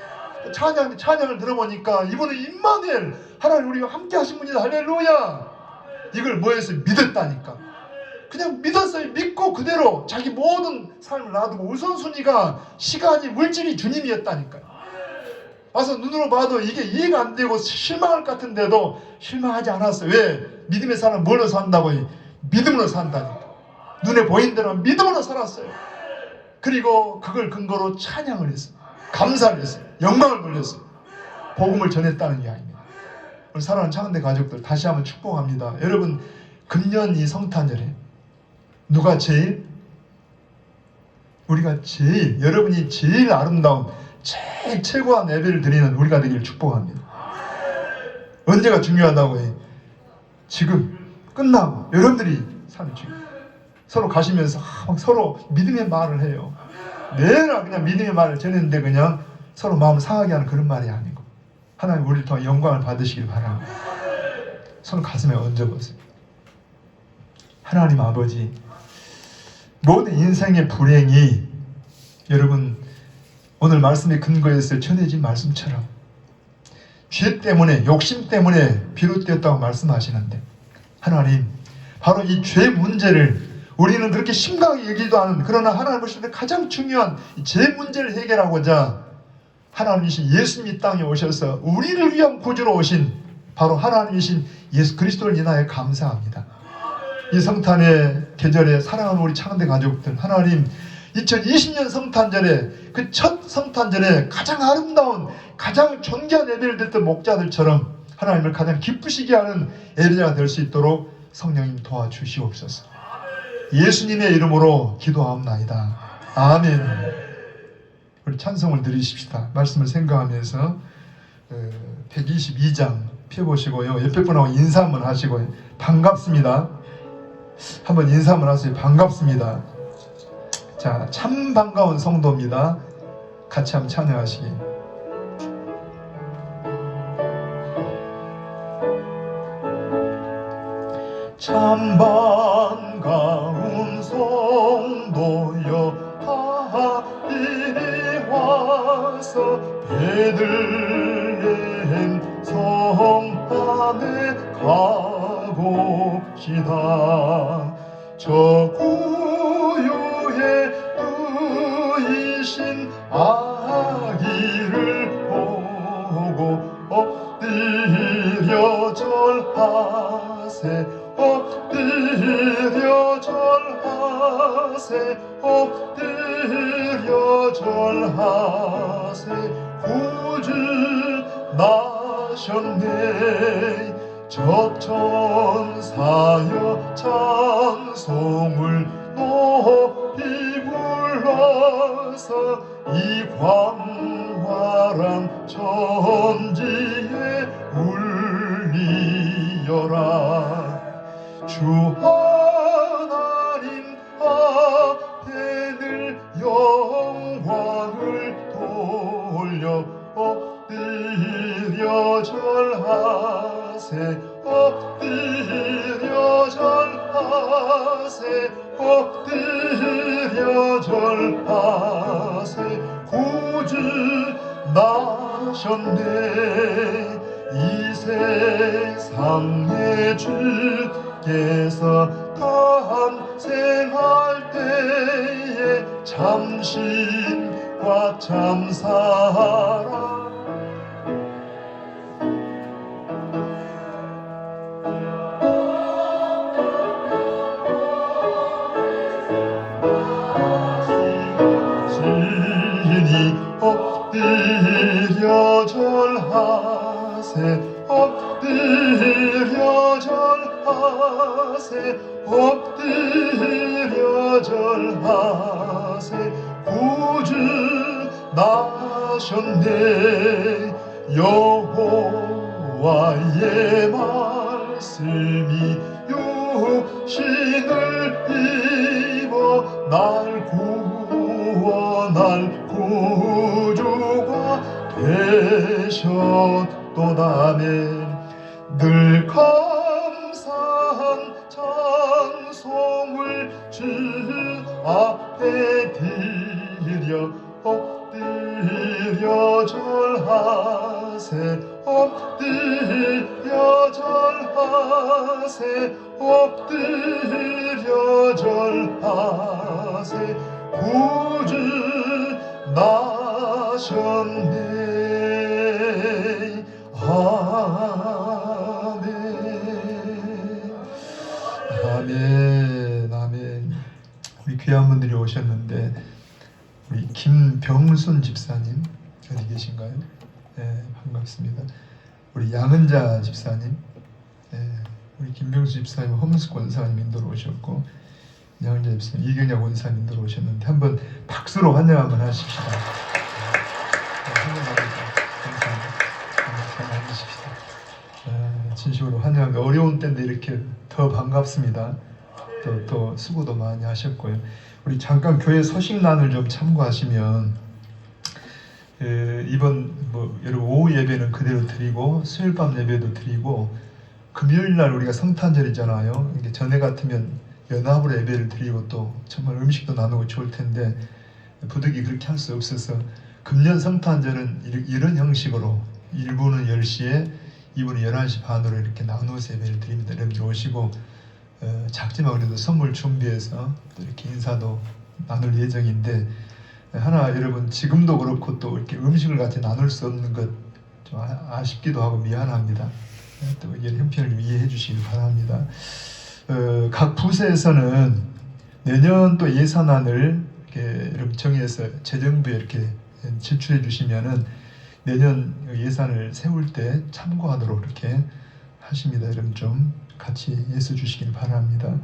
찬양을 들어보니까 이분은 임마누엘, 하나님 우리가 함께 하신 분이다. 할렐루야. 이걸 뭐해서 믿었다니까. 그냥 믿었어요. 믿고 그대로 자기 모든 삶을 놔두고 우선순위가 시간이, 물질이 주님이었다니까요. 와서 눈으로 봐도 이게 이해가 안 되고 실망할 것 같은데도 실망하지 않았어요. 왜? 믿음의 사람은 뭘로 산다고? 믿음으로 산다니까. 눈에 보이는 대로 믿음으로 살았어요. 그리고 그걸 근거로 찬양을 했어요. 감사를 했어요. 영광을 돌렸어요. 복음을 전했다는 이야기입니다. 우리 사랑하는 창원대 가족들 다시 한번 축복합니다. 여러분 금년 이 성탄절에 누가 제일, 우리가 제일, 여러분이 제일 아름다운, 제일 최고한 예배를 드리는 우리가 되기를 축복합니다. 언제가 중요하다고 해? 지금 끝나고 여러분들이 삶이 중요해요. 서로 가시면서 막 서로 믿음의 말을 해요. 내나 그냥 믿음의 말을 전했는데 그냥 서로 마음을 상하게 하는 그런 말이 아니고, 하나님 우리를 통해 영광을 받으시길 바랍니다. 손을 가슴에 얹어보세요. 하나님 아버지, 모든 인생의 불행이 여러분 오늘 말씀에 근거해서 전해진 말씀처럼 죄 때문에, 욕심 때문에 비롯되었다고 말씀하시는데, 하나님 바로 이 죄 문제를 우리는 그렇게 심각하게 얘기도 하는, 그러나 하나님 보실 때 가장 중요한 죄 문제를 해결하고자 하나님이신 예수님이 땅에 오셔서 우리를 위한 구주로 오신 바로 하나님이신 예수 그리스도를 인하여 감사합니다. 이 성탄의 계절에 사랑하는 우리 창원대 가족들, 하나님 2020년 성탄절에, 그 첫 성탄절에 가장 아름다운, 가장 존귀한 예배를 드렸던 목자들처럼 하나님을 가장 기쁘시게 하는 예배가 될 수 있도록 성령님 도와주시옵소서. 예수님의 이름으로 기도하옵나이다. 아멘. 우리 찬송을 드리십시다. 말씀을 생각하면서 122장 펴보시고요. 옆에 분하고 인사 한번 하시고요. 반갑습니다. 한번 인사 한번 하세요. 반갑습니다. 자, 참 반가운 성도입니다. 같이 한번 찬양하시기. 참 반가운 성도여, 다 이리 와서 베들레헴 성안에 가봅시다. 저 구유의 누이신 아기를 보고 엎드려 절하세, 엎드려 절하세, 엎드려 절하세. 구주 나셨네. 적천사여 찬송을 높이 불러서 이 광활한 천지에 울리어라. 주 하나님 앞에 늘 영광을 돌려 엎드려 절하세, 엎드려 절하세, 엎드려 절하세. 구주 나셨네. 이 세상에 주께서 탄생할 때에 참신과 참사랑 엎드려 절하세 엎드려 절하세 구주 나셨네 여호와의 말씀이 육신을 입어 날 구원할 구주가 되셨도다네 늘 감사한 찬송을 주 앞에 드려 엎드려 절하세 엎드려 절하세 엎드려 절하세 구주 나셨네 아멘 아멘. 우리 귀한 분들이 오셨는데 우리 김병순 집사님 어디 계신가요? 네, 반갑습니다. 우리 양은자 집사님, 네, 우리 김병순 집사님 홈스쿨 원사님 인도로 오셨고 양은자 집사님 이경약 원사님 인도로 오셨는데 한번 박수로 환영 한번 하십시다. 네, 환영합니다. 감사합니다. 앉으십시다. 진심으로 환영합니다. 어려운 때인데 이렇게 더 반갑습니다. 또 수고도 많이 하셨고요. 우리 잠깐 교회 소식란을 좀 참고하시면 이번 여러분 오후 예배는 그대로 드리고 수요일 밤 예배도 드리고 금요일 날 우리가 성탄절이잖아요. 이게 전에 같으면 연합으로 예배를 드리고 또 정말 음식도 나누고 좋을 텐데 부득이 그렇게 할 수 없어서 금년 성탄절은 이런 형식으로 1부는 10시에 2부는 11시 반으로 이렇게 나누어서 예배를 드립니다. 여러분들 오시고 작지만 그래도 선물 준비해서 또 이렇게 인사도 나눌 예정인데 하나 여러분 지금도 그렇고 또 이렇게 음식을 같이 나눌 수 없는 것 좀 아쉽기도 하고 미안합니다. 또 이런 형편을 이해해 주시기 바랍니다. 각 부서에서는 내년 또 예산안을 이렇게 여러분 정해서 재정부에 이렇게 제출해 주시면은 내년 예산을 세울 때 참고하도록 이렇게 하십니다. 여러분 좀 같이 애써 주시길 바랍니다.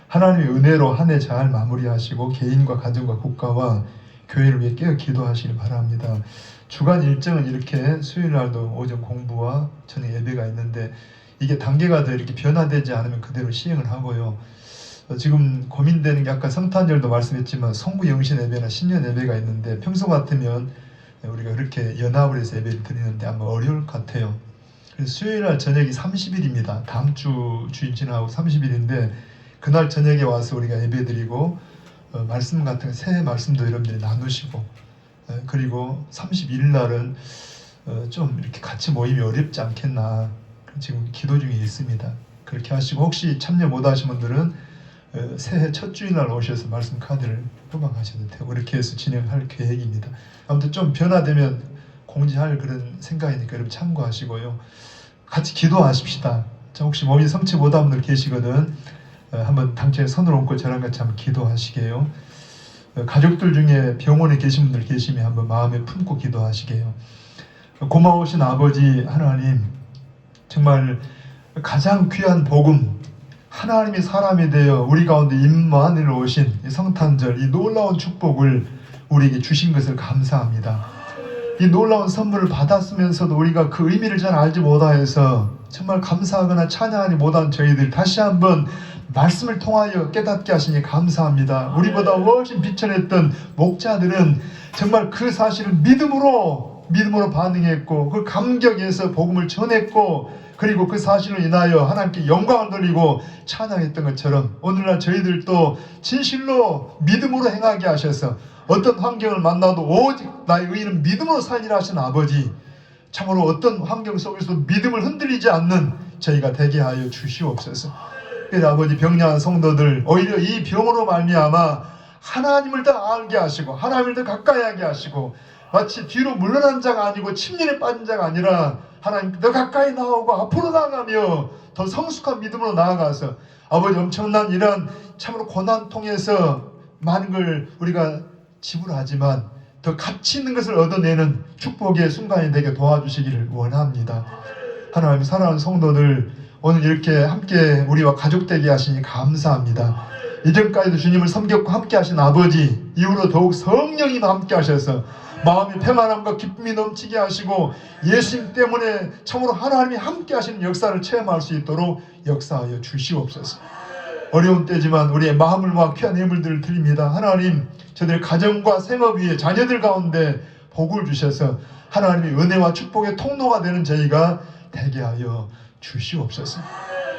하나님의 은혜로 한 해 잘 마무리하시고 개인과 가정과 국가와 교회를 위해 깨어 기도하시길 바랍니다. 주간 일정은 이렇게 수요일 날도 오전 공부와 저녁 예배가 있는데 이게 단계가 더 이렇게 변화되지 않으면 그대로 시행을 하고요. 지금 고민되는 게 아까 성탄절도 말씀했지만 성부 영신 예배나 신년 예배가 있는데 평소 같으면 우리가 그렇게 연합을 해서 예배를 드리는데 아마 어려울 것 같아요. 그래서 수요일 날 저녁이 30일입니다. 다음 주 주일 지나고 30일인데 그날 저녁에 와서 우리가 예배 드리고 말씀 같은 새해 말씀도 여러분들이 나누시고 그리고 31일 날은 좀 이렇게 같이 모임이 어렵지 않겠나 지금 기도 중에 있습니다. 그렇게 하시고 혹시 참여 못 하신 분들은 새해 첫 주일날 오셔서 말씀 카드를 뽑아가셔도 되고 그렇게 해서 진행할 계획입니다. 아무튼 좀 변화되면 공지할 그런 생각이니까 여러분 참고하시고요. 같이 기도하십시다. 자, 혹시 몸이 성취 못한 분들 계시거든 한번 당체에 손을 얹고 저랑 같이 한번 기도하시게요. 가족들 중에 병원에 계신 분들 계시면 한번 마음에 품고 기도하시게요. 고마우신 아버지 하나님, 정말 가장 귀한 복음, 하나님이 사람이 되어 우리 가운데 임마누엘 오신 이 성탄절, 이 놀라운 축복을 우리에게 주신 것을 감사합니다. 이 놀라운 선물을 받았으면서도 우리가 그 의미를 잘 알지 못하여서 정말 감사하거나 찬양하지 못한 저희들 다시 한번 말씀을 통하여 깨닫게 하시니 감사합니다. 우리보다 훨씬 비천했던 목자들은 정말 그 사실을 믿음으로 반응했고 그 감격에서 복음을 전했고 그리고 그 사실로 인하여 하나님께 영광을 돌리고 찬양했던 것처럼 오늘날 저희들도 진실로 믿음으로 행하게 하셔서 어떤 환경을 만나도 오직 나의 의인은 믿음으로 살리라 하신 아버지, 참으로 어떤 환경 속에서도 믿음을 흔들리지 않는 저희가 되게 하여 주시옵소서. 그래서 아버지 병량한 성도들 오히려 이 병으로 말미암아 하나님을 더 알게 하시고 하나님을 더 가까이 하게 하시고 마치 뒤로 물러난 자가 아니고 침륜에 빠진 자가 아니라 하나님 더 가까이 나오고 앞으로 나아가며 더 성숙한 믿음으로 나아가서 아버지 엄청난 이런 참으로 고난 통해서 많은 걸 우리가 지불하지만 더 가치 있는 것을 얻어내는 축복의 순간이 되게 도와주시기를 원합니다. 하나님 사랑하는 성도들 오늘 이렇게 함께 우리와 가족되게 하시니 감사합니다. 이전까지도 주님을 섬겼고 함께 하신 아버지, 이후로 더욱 성령님 함께 하셔서 마음의 평안함과 기쁨이 넘치게 하시고 예수님 때문에 참으로 하나님이 함께 하시는 역사를 체험할 수 있도록 역사하여 주시옵소서. 어려운 때지만 우리의 마음을 모아 귀한 예물들을 드립니다. 하나님, 저들 가정과 생업 위에 자녀들 가운데 복을 주셔서 하나님의 은혜와 축복의 통로가 되는 저희가 되게 하여 주시옵소서.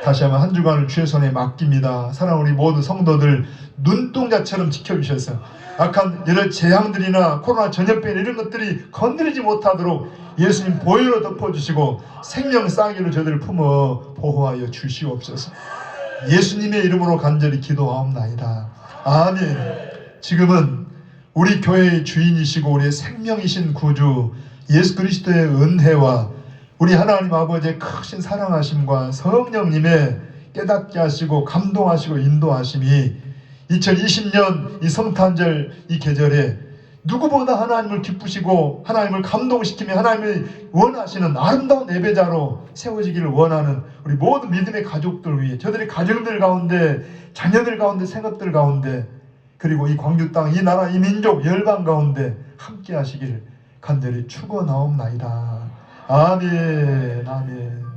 다시 한번 한 주간을 주의 손에 맡깁니다. 사랑하는 우리 모든 성도들 눈동자처럼 지켜주셔서 악한 여러 재앙들이나 코로나 전염병 이런 것들이 건드리지 못하도록 예수님 보혈로 덮어주시고 생명 쌍기로 저들을 품어 보호하여 주시옵소서. 예수님의 이름으로 간절히 기도하옵나이다. 아멘. 지금은 우리 교회의 주인이시고 우리의 생명이신 구주 예수 그리스도의 은혜와 우리 하나님 아버지의 크신 사랑하심과 성령님의 깨닫게 하시고 감동하시고 인도하심이 2020년 이 성탄절 이 계절에 누구보다 하나님을 기쁘시고 하나님을 감동시키며 하나님을 원하시는 아름다운 예배자로 세워지기를 원하는 우리 모든 믿음의 가족들 위해 저들의 가정들 가운데 자녀들 가운데 생업들 가운데 그리고 이 광주 땅, 이 나라, 이 민족, 열방 가운데 함께 하시기를 간절히 축원하옵나이다. 아멘. 아멘.